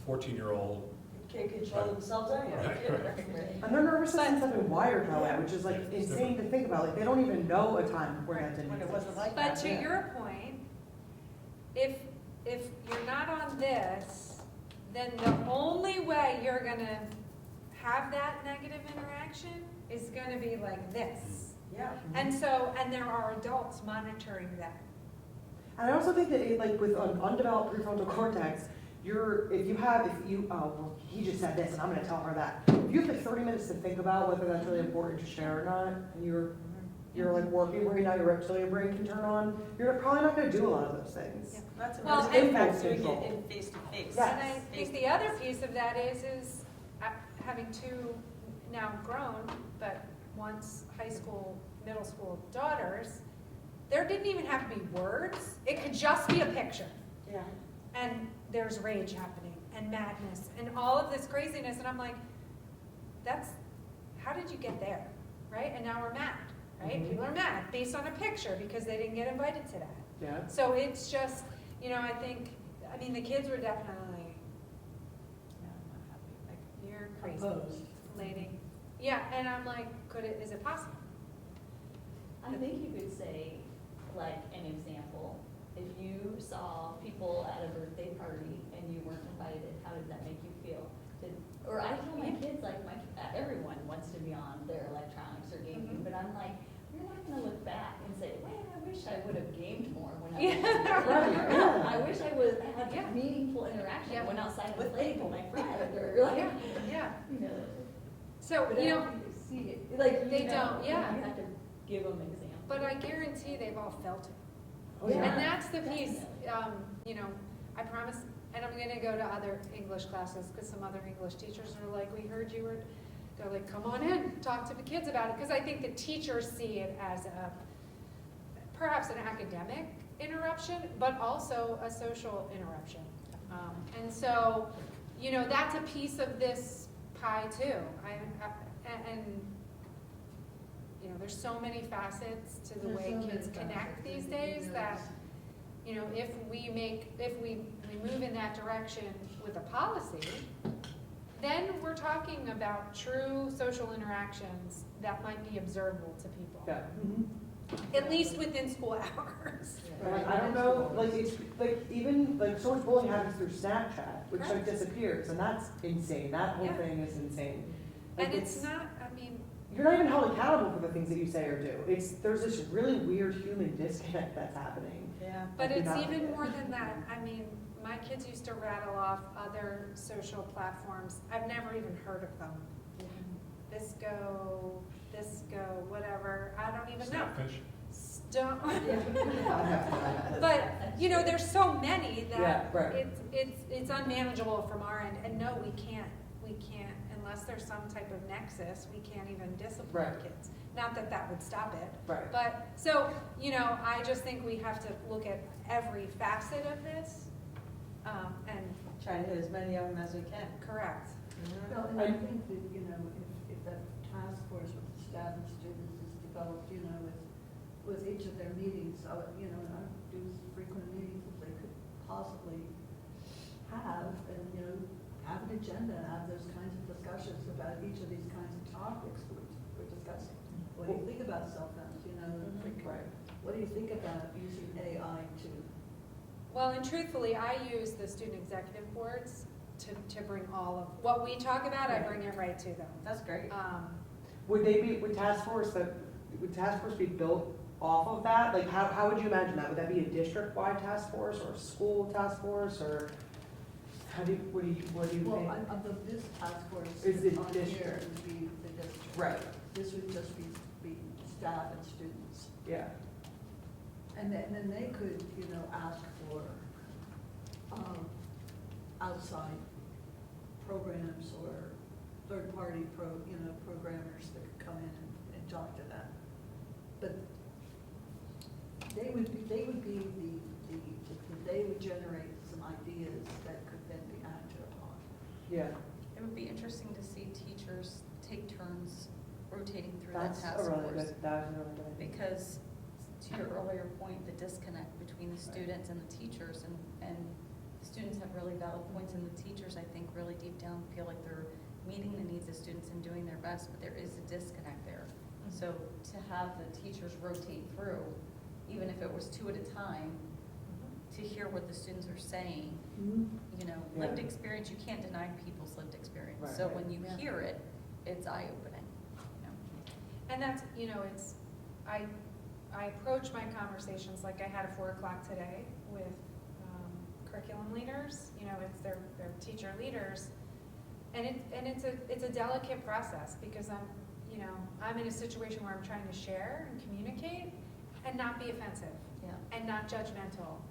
Speaker 4: a 14-year-old.
Speaker 3: Can't control themselves anyway.
Speaker 4: Right.
Speaker 5: And their nervous systems have been wired that way, which is like
Speaker 4: Yeah, it's
Speaker 5: insane to think about. Like they don't even know a time where that didn't
Speaker 3: When it
Speaker 5: exist.
Speaker 3: wasn't like
Speaker 1: But
Speaker 3: that.
Speaker 1: to
Speaker 5: Yeah.
Speaker 1: your point, if you're not on this, then the only way you're gonna have that negative interaction is gonna be like this.
Speaker 3: Yeah.
Speaker 1: And there are adults monitoring that.
Speaker 5: And I also think that it, like with an undeveloped prefrontal cortex, he just said this and I'm gonna tell her that. If you have like 30 minutes to think about whether that's really important to share or not, and you're like working right now, your reptilian brain can turn on, you're probably not gonna do a lot of those things.
Speaker 1: Yeah.
Speaker 3: That's
Speaker 1: Well,
Speaker 3: another
Speaker 1: and-
Speaker 3: impact doing
Speaker 5: Control.
Speaker 3: it in face to face.
Speaker 5: Yes.
Speaker 1: And I think the other piece of that is having two now grown, but once high school, middle school daughters, there didn't even have to be words. It could just be a picture.
Speaker 3: Yeah.
Speaker 1: And there's rage happening and madness and all of this craziness. And I'm like, how did you get there? Right? And now we're mad, right?
Speaker 5: Mhm.
Speaker 1: People are mad based on a picture because they didn't get invited to that.
Speaker 5: Yeah.
Speaker 1: So it's just, you know, I mean, the kids were definitely,
Speaker 3: Yeah, I'm not happy.
Speaker 1: like, you're crazy,
Speaker 2: Opposed.
Speaker 1: lady. Yeah, and I'm like, is it possible?
Speaker 6: I think you could say, like, an example, if you saw people at a birthday party and you weren't invited, how did that make you feel? Or I tell my kids, like, everyone wants to be on their electronics or gaming,
Speaker 1: Mhm.
Speaker 6: but I'm like, you're not gonna look back and say, man, I wish I would have gamed more when I was
Speaker 1: Yeah.
Speaker 6: younger.
Speaker 5: Yeah.
Speaker 6: I wish I would have
Speaker 1: Yeah.
Speaker 6: had meaningful interaction,
Speaker 1: Yeah.
Speaker 6: went outside and
Speaker 3: With
Speaker 6: played
Speaker 3: people.
Speaker 6: with my friend, or like,
Speaker 1: Yeah, yeah.
Speaker 6: you know.
Speaker 1: So,
Speaker 6: But I
Speaker 1: you
Speaker 6: don't
Speaker 1: know,
Speaker 6: think they see it, like,
Speaker 1: They
Speaker 6: you know,
Speaker 1: don't, yeah.
Speaker 6: You have to give them examples.
Speaker 1: but I guarantee they've all felt it.
Speaker 5: Oh, yeah.
Speaker 1: And that's the piece,
Speaker 6: Definitely.
Speaker 1: you know, I promise and I'm gonna go to other English classes, because some other English teachers are like, we heard you were, they're like, come on in, talk to the kids about it, because I think the teachers see it as perhaps an academic interruption, but also a social interruption. And so, that's a piece of this pie too. And there's so many facets to the
Speaker 2: There's
Speaker 1: way
Speaker 2: so many
Speaker 1: kids connect
Speaker 2: facets,
Speaker 1: these
Speaker 2: and,
Speaker 1: days that, if we move in that direction with a policy, then we're talking about true social interactions that might be observable to people.
Speaker 5: Yeah.
Speaker 1: At least within school hours.
Speaker 5: Like, I don't know, like, it's, like, even, like, so much bullying happens through Snapchat, which like
Speaker 1: Correct.
Speaker 5: disappears, and that's insane, that whole
Speaker 1: Yeah.
Speaker 5: thing is insane. Like,
Speaker 1: And it's not,
Speaker 5: you're not even held accountable for the things that you say or do. There's this really weird human disconnect that's happening.
Speaker 3: Yeah.
Speaker 1: but
Speaker 5: Like,
Speaker 1: it's
Speaker 5: you're not-
Speaker 1: even more than that. My kids used to rattle off other social platforms. I've never even heard of them. Visco, whatever, I don't even know.
Speaker 4: Snapfish.
Speaker 1: Don't. But, there's so many
Speaker 5: Yeah,
Speaker 1: that
Speaker 5: right.
Speaker 1: it's unmanageable from our end, and no, we can't, unless there's some type of nexus, we can't even discipline
Speaker 5: Right.
Speaker 1: kids. Not that that would stop it,
Speaker 5: Right.
Speaker 1: but, so, I just think we have to look at every facet of this, and
Speaker 3: Trying to hit as many of them as we can.
Speaker 1: correct.
Speaker 2: No, and I think that, if that task force with the staff and students is developed, with each of their meetings, and I do frequent meetings that they could possibly have, and, have an agenda, and have those kinds of discussions about each of these kinds of topics we're discussing. What do you think about cell phones,
Speaker 5: Right.
Speaker 2: what do you think about using AI to?
Speaker 1: Well, and truthfully, I use the student executive boards to bring all of, what we talk about, I bring it right to them.
Speaker 3: That's great.
Speaker 5: Would task force be built off of that? Like, how would you imagine that? Would that be a district-wide task force or a school task force, or what do you
Speaker 2: Well,
Speaker 5: think?
Speaker 2: this task force
Speaker 5: Is it
Speaker 2: on here
Speaker 5: district?
Speaker 2: would be the district.
Speaker 5: Right,
Speaker 2: This would just be staff and students.
Speaker 5: yeah,
Speaker 2: And then they could, ask for, outside programs or third-party programmers that could come in and talk to them. But they would generate some ideas that could then be acted upon.
Speaker 5: yeah.
Speaker 7: It would be interesting to see teachers take turns rotating through that
Speaker 5: That's
Speaker 7: task
Speaker 5: a really
Speaker 7: force.
Speaker 5: good, that was a really good idea.
Speaker 7: Because to your earlier point, the disconnect between the students and the teachers, and the students have really valid points, and the teachers, I think, really deep down feel like they're meeting the needs of students and doing their best, but there is a disconnect there. So to have the teachers rotate through, even if it was 2 at a time, to hear what the students are saying, lived
Speaker 5: Yeah.
Speaker 7: experience, you can't deny people's lived experience.
Speaker 5: Right,
Speaker 7: So
Speaker 5: right.
Speaker 7: when you hear it, it's eye-opening,
Speaker 1: And that's, I approach my conversations like I had at 4:00 today with curriculum leaders, it's their teacher leaders. And it's a delicate process, because I'm in a situation where I'm trying to share and communicate and not be offensive
Speaker 7: Yeah.
Speaker 1: and not judgmental,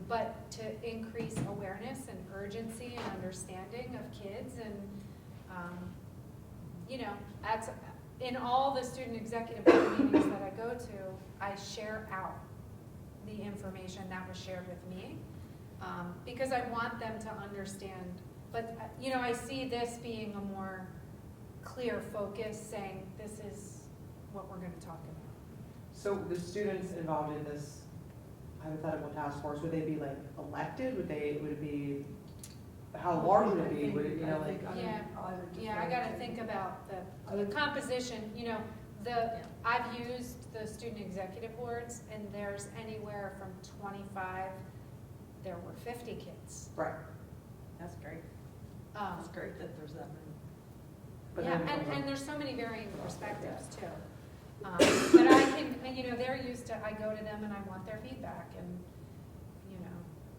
Speaker 1: but to increase awareness and urgency and understanding of kids. And, that's, in all the student executive board meetings that I go to, I share out the information that was shared with me, because I want them to understand. But, I see this being a more clear focus, saying this is what we're going to talk about.
Speaker 5: So the students involved in this hypothetical task force, would they be like elected? Would it be, how large would it be? Would it,
Speaker 2: I
Speaker 5: like?
Speaker 2: think I would defer
Speaker 1: Yeah, I gotta
Speaker 2: to-
Speaker 1: think about
Speaker 2: I
Speaker 1: the
Speaker 2: would-
Speaker 1: composition, I've used the student executive boards, and there's anywhere from 25, there were 50 kids.
Speaker 5: Right.
Speaker 3: That's great.
Speaker 1: Um,
Speaker 3: That's great that there's that many.
Speaker 5: But
Speaker 1: Yeah,
Speaker 5: then-
Speaker 1: and there's so many varying perspectives too. But I can, they're used to, I go to them and I want their feedback, and,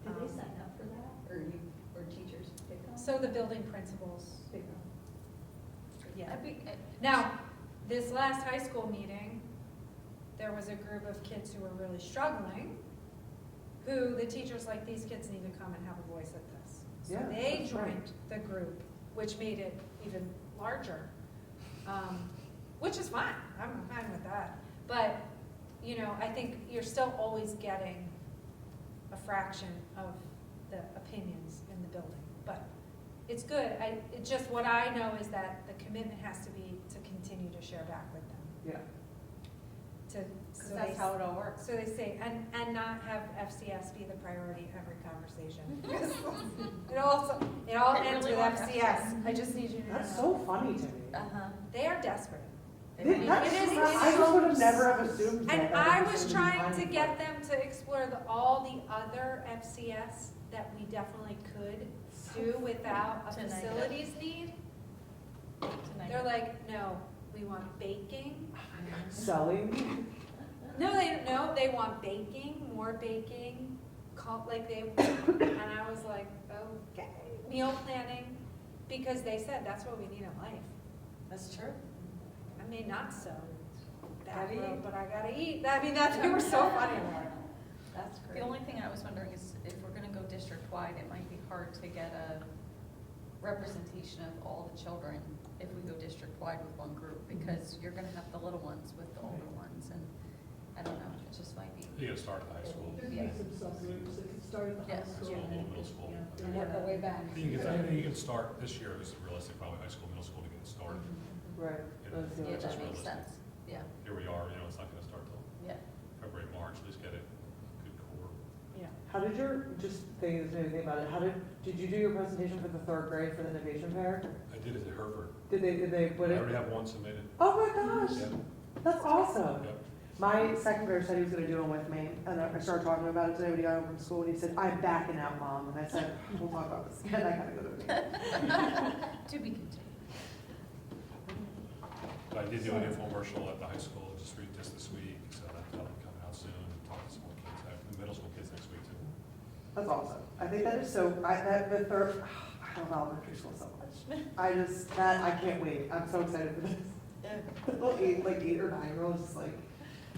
Speaker 6: Do they sign up for that, or teachers pick them?
Speaker 1: So the building principals. Yeah.
Speaker 7: I'd be-
Speaker 1: Now, this last high school meeting, there was a group of kids who were really struggling, who the teachers like, these kids need to come and have a voice at this. So
Speaker 5: Yeah,
Speaker 1: they
Speaker 5: that's right.
Speaker 1: joined the group, which made it even larger, which is fine, I'm fine with that. But, you know, I think you're still always getting a fraction of the opinions in the building, but it's good. It's just what I know is that the commitment has to be to continue to share back with them.
Speaker 5: Yeah.
Speaker 3: Because
Speaker 1: So
Speaker 3: that's how it all works.
Speaker 1: So they say, and not have FCS be the priority of every conversation. It all
Speaker 6: They
Speaker 1: ends
Speaker 6: really
Speaker 1: with
Speaker 6: want
Speaker 1: FCS. I just need you to know.
Speaker 5: That's so funny to me.
Speaker 6: Uh-huh.
Speaker 1: They are desperate.
Speaker 5: That's
Speaker 1: It is-
Speaker 5: I just would have never have assumed that.
Speaker 1: And
Speaker 5: that
Speaker 1: I
Speaker 5: was
Speaker 1: was
Speaker 5: gonna be
Speaker 1: trying to
Speaker 5: mine.
Speaker 1: get them to explore all the other FCS that we definitely could do without a
Speaker 6: Tonight.
Speaker 1: facilities need.
Speaker 6: Tonight.
Speaker 1: They're like, no, we want baking.
Speaker 5: Selling.
Speaker 1: No, they want baking, more baking, and I was like, okay, meal planning, because they said that's what we need in life.
Speaker 3: That's true.
Speaker 1: I mean, not so that
Speaker 3: Gotta
Speaker 1: road,
Speaker 3: eat.
Speaker 1: but I gotta eat. I mean, they were so funny about it.
Speaker 3: That's
Speaker 7: The
Speaker 3: great.
Speaker 7: only thing I was wondering is if we're gonna go district-wide, it might be hard to get a representation of all the children if we go district-wide with one group, because you're gonna have the little ones with the older ones, and I don't know, it just might be.
Speaker 4: You gotta start at the high school.
Speaker 2: There can be some subgroups, it can start at the high
Speaker 7: Yeah.
Speaker 2: school.
Speaker 4: High school, middle school.
Speaker 2: Yeah.
Speaker 3: And work our way back.
Speaker 4: You can start this year, this is realistic, probably high school, middle school to get started.
Speaker 5: Right.
Speaker 4: You know,
Speaker 5: Let's do
Speaker 7: Yeah,
Speaker 5: it.
Speaker 7: that makes sense, yeah,
Speaker 4: Here we are, you know, it's not gonna start till
Speaker 7: yeah.
Speaker 4: February, March, at least get it good core.
Speaker 1: Yeah.
Speaker 5: How did your, just thinking anything about it, how did you do your presentation for the third grade for the innovation fair?
Speaker 4: I did it at Hereford.
Speaker 5: Did they put
Speaker 4: I
Speaker 5: it?
Speaker 4: already have one submitted.
Speaker 5: Oh my gosh,
Speaker 4: Yep,
Speaker 5: that's awesome.
Speaker 4: yep.
Speaker 5: My second grader said he was gonna do one with me, and I started talking about it today when he got home from school, and he said, I'm backing out, Mom, and I said, we'll talk about this again, I gotta go to the meeting.
Speaker 7: To be continued.
Speaker 4: But I did do an infomercial at the high school just this week, so that'll be coming out soon. Talk to some more kids, I have the middle school kids next week too.
Speaker 5: That's awesome. I think that is so, the third, I love elementary school so much. I can't wait, I'm so excited for this. Little 8 or 9 year olds, just like,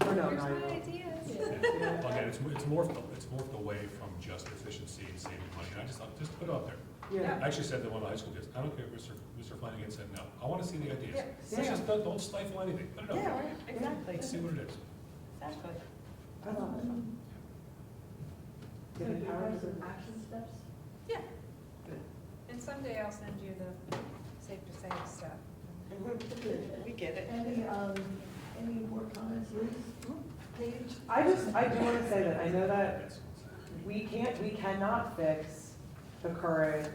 Speaker 5: or no,
Speaker 1: Here's
Speaker 5: 9 year
Speaker 1: my
Speaker 5: olds.
Speaker 1: ideas.
Speaker 4: Yeah. Well, again, it's morphed away from just efficiency and saving money, and I just thought, just put it out there.
Speaker 5: Yeah.
Speaker 4: I actually said to one of the high school kids, I don't care, Mr. Flanagan said, no, I wanna see the ideas.
Speaker 3: Yeah.
Speaker 4: Let's just don't stifle anything, put it out
Speaker 3: Yeah,
Speaker 4: there.
Speaker 3: right, exactly.
Speaker 4: Let's see what it is.
Speaker 3: Exactly.
Speaker 5: I love it.
Speaker 2: So
Speaker 5: Get
Speaker 2: do you
Speaker 5: empowered
Speaker 2: have
Speaker 5: to-
Speaker 2: some action steps?
Speaker 1: Yeah.
Speaker 5: Good.
Speaker 1: And someday I'll send you the safe to say stuff.
Speaker 3: We get it.
Speaker 2: Any more comments, Liz? Paige?
Speaker 5: I do wanna say that I know that we cannot fix the current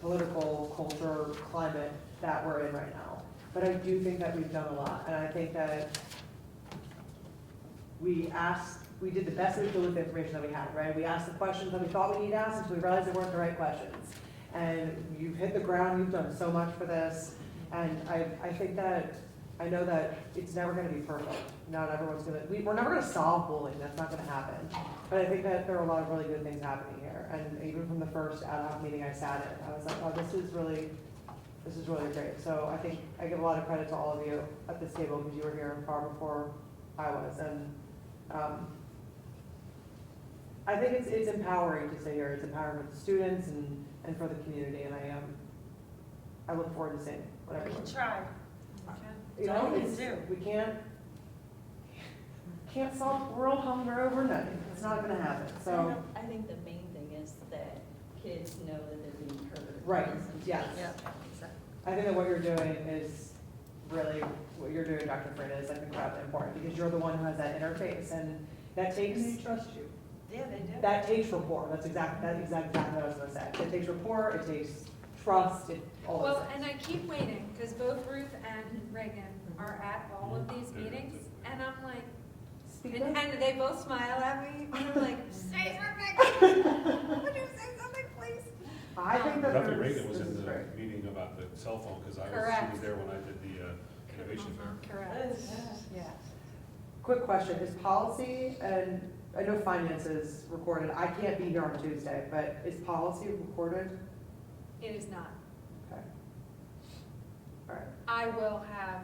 Speaker 5: political culture climate that we're in right now. But I do think that we've done a lot, and I think that we did the best we could with the information that we had, right? We asked the questions that we thought we need to ask until we realized they weren't the right questions. And you've hit the ground, you've done so much for this, and I think that, I know that it's never gonna be perfect. Not everyone's we're never gonna solve bullying, that's not gonna happen. But I think that there are a lot of really good things happening here, and even from the first ad hoc meeting I sat in, I was like, oh, this is really great. So I think I give a lot of credit to all of you at this table, because you were here far before I was, and, I think it's empowering to stay here, it's empowering for the students and for the community, and I look forward to seeing what
Speaker 3: We
Speaker 5: everyone.
Speaker 3: can try.
Speaker 5: You
Speaker 3: That's all
Speaker 5: know,
Speaker 3: we can
Speaker 5: it's,
Speaker 3: do.
Speaker 5: we can't solve world hunger overnight, it's not gonna happen, so.
Speaker 6: I think the main thing is that kids know that they're being heard.
Speaker 5: Right,
Speaker 6: Listened to.
Speaker 5: yes.
Speaker 6: Yeah, exactly.
Speaker 5: I think that what you're doing is really, what you're doing, Dr. Frieda, is like incredibly important, because you're the one who has that interface, and that
Speaker 2: And
Speaker 5: takes,
Speaker 2: they trust you.
Speaker 3: Yeah, they do.
Speaker 5: that takes rapport, that's exactly what I was gonna say. It takes rapport, it takes trust, all those
Speaker 1: Well,
Speaker 5: things.
Speaker 1: and I keep waiting, because both Ruth and Reagan are at all of these meetings, and I'm like,
Speaker 5: Speak up.
Speaker 1: and they both smile at me, and I'm like, say something! Would you say something, please?
Speaker 5: I think that
Speaker 4: Dr.
Speaker 5: there's,
Speaker 4: Reagan was
Speaker 5: this
Speaker 4: in
Speaker 5: is
Speaker 4: the
Speaker 5: great.
Speaker 4: meeting about the cell phone, because she
Speaker 1: Correct.
Speaker 4: was there when I did the innovation fair.
Speaker 1: Correct, yeah.
Speaker 5: Quick question, is policy, and I know finance is recorded, I can't be here on Tuesday, but is policy recorded?
Speaker 1: It is not.
Speaker 5: Okay. All right,
Speaker 1: I will have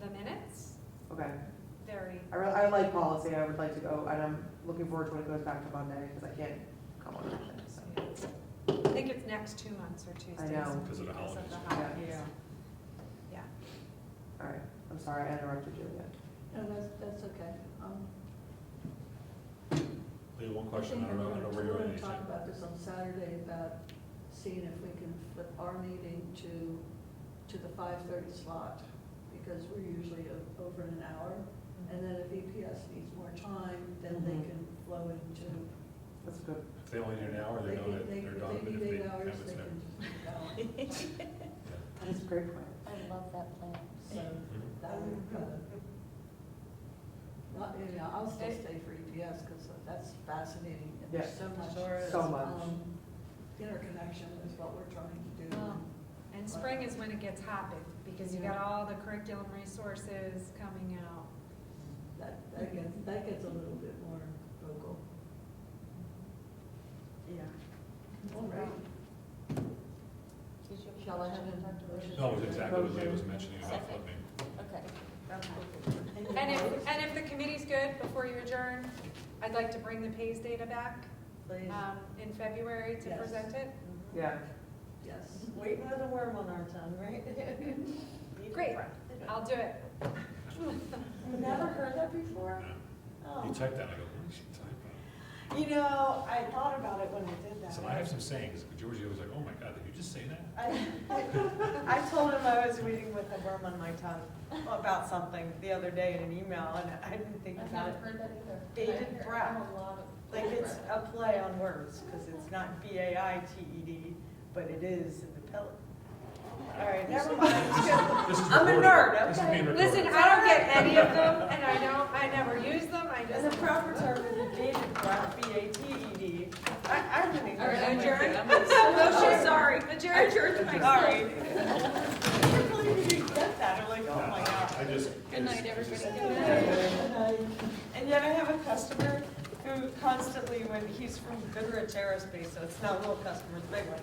Speaker 1: the minutes,
Speaker 5: okay.
Speaker 1: very,
Speaker 5: I like policy, I would like to go, and I'm looking forward to when it goes back to Monday, because I can't come on Monday, so.
Speaker 1: I think it's next 2 months are Tuesdays.
Speaker 5: know.
Speaker 4: Because of the
Speaker 1: Because of
Speaker 4: holidays.
Speaker 1: the holidays. Yeah.
Speaker 5: All right, I'm sorry, I interrupted you again.
Speaker 2: No, that's okay.
Speaker 4: Leah, one
Speaker 2: I
Speaker 4: question,
Speaker 2: think
Speaker 4: I don't know where you're
Speaker 2: We're
Speaker 4: at.
Speaker 2: gonna talk about this on Saturday, about seeing if we can flip our meeting to the 5:30 slot, because we're usually over an hour. And then if EPS needs more time, then they
Speaker 5: Mhm.
Speaker 2: can flow into.
Speaker 5: That's good.
Speaker 4: If they only need an hour, they know that they're done,
Speaker 2: If
Speaker 4: but
Speaker 2: they
Speaker 4: if
Speaker 2: need
Speaker 4: they
Speaker 2: 8 hours,
Speaker 4: have
Speaker 2: they
Speaker 4: it
Speaker 2: can just keep going.
Speaker 5: That's a great point.
Speaker 6: I love that plan.
Speaker 2: So that would kind of, not, you know, I'll still stay for EPS because that's fascinating. And there's
Speaker 5: Yeah.
Speaker 2: so much.
Speaker 5: So much.
Speaker 2: Interconnection with what we're trying to do.
Speaker 1: Well, and spring is when it gets hot, because you got all the curriculum resources coming out.
Speaker 2: That gets a little bit more vocal.
Speaker 3: Yeah.
Speaker 2: All right. Shall I have a motion?
Speaker 4: No, it was exactly what Leah was mentioning about
Speaker 6: Second.
Speaker 4: flipping.
Speaker 6: Okay.
Speaker 1: And if the committee's good, before you adjourn, I'd like to bring the PAYS data back
Speaker 3: Please.
Speaker 1: in February to
Speaker 2: Yes.
Speaker 1: present it.
Speaker 5: Yeah.
Speaker 2: Yes.
Speaker 3: Waiting with a worm on our tongue, right?
Speaker 1: Great, I'll do it.
Speaker 3: You've never heard that before?
Speaker 4: No. You
Speaker 3: Oh.
Speaker 4: typed that, I go, what did she type out?
Speaker 3: You know, I thought about it when I did that.
Speaker 4: So I have some sayings, but Georgia was like, oh my God, did you just say that?
Speaker 3: I told him I was waiting with a worm on my tongue about something the other day in an email, and I didn't think
Speaker 6: I've
Speaker 3: about
Speaker 6: not
Speaker 3: it.
Speaker 6: heard that either.
Speaker 3: Bated breath.
Speaker 6: I have a lot of.
Speaker 3: Like it's a play on words, because it's not BAITED, but it is in the pill. All right, never mind.
Speaker 4: This is
Speaker 3: I'm a
Speaker 4: recorded.
Speaker 3: nerd,
Speaker 4: This is
Speaker 3: okay?
Speaker 4: being recorded.
Speaker 1: Listen, I don't get any of them, and I never use them, I
Speaker 3: And
Speaker 1: just.
Speaker 3: the proper term is bated breath, BATED. I'm an English.
Speaker 1: All right, adjourn.
Speaker 3: Motion,
Speaker 1: sorry, adjourn.
Speaker 3: Sorry. I can't believe you didn't get that. I'm like, oh my God.
Speaker 4: I just.
Speaker 6: Good night, everybody.
Speaker 3: And yet I have a customer who constantly, when he's from Goodrich Aerospace, so it's not a little customer, it's a big one.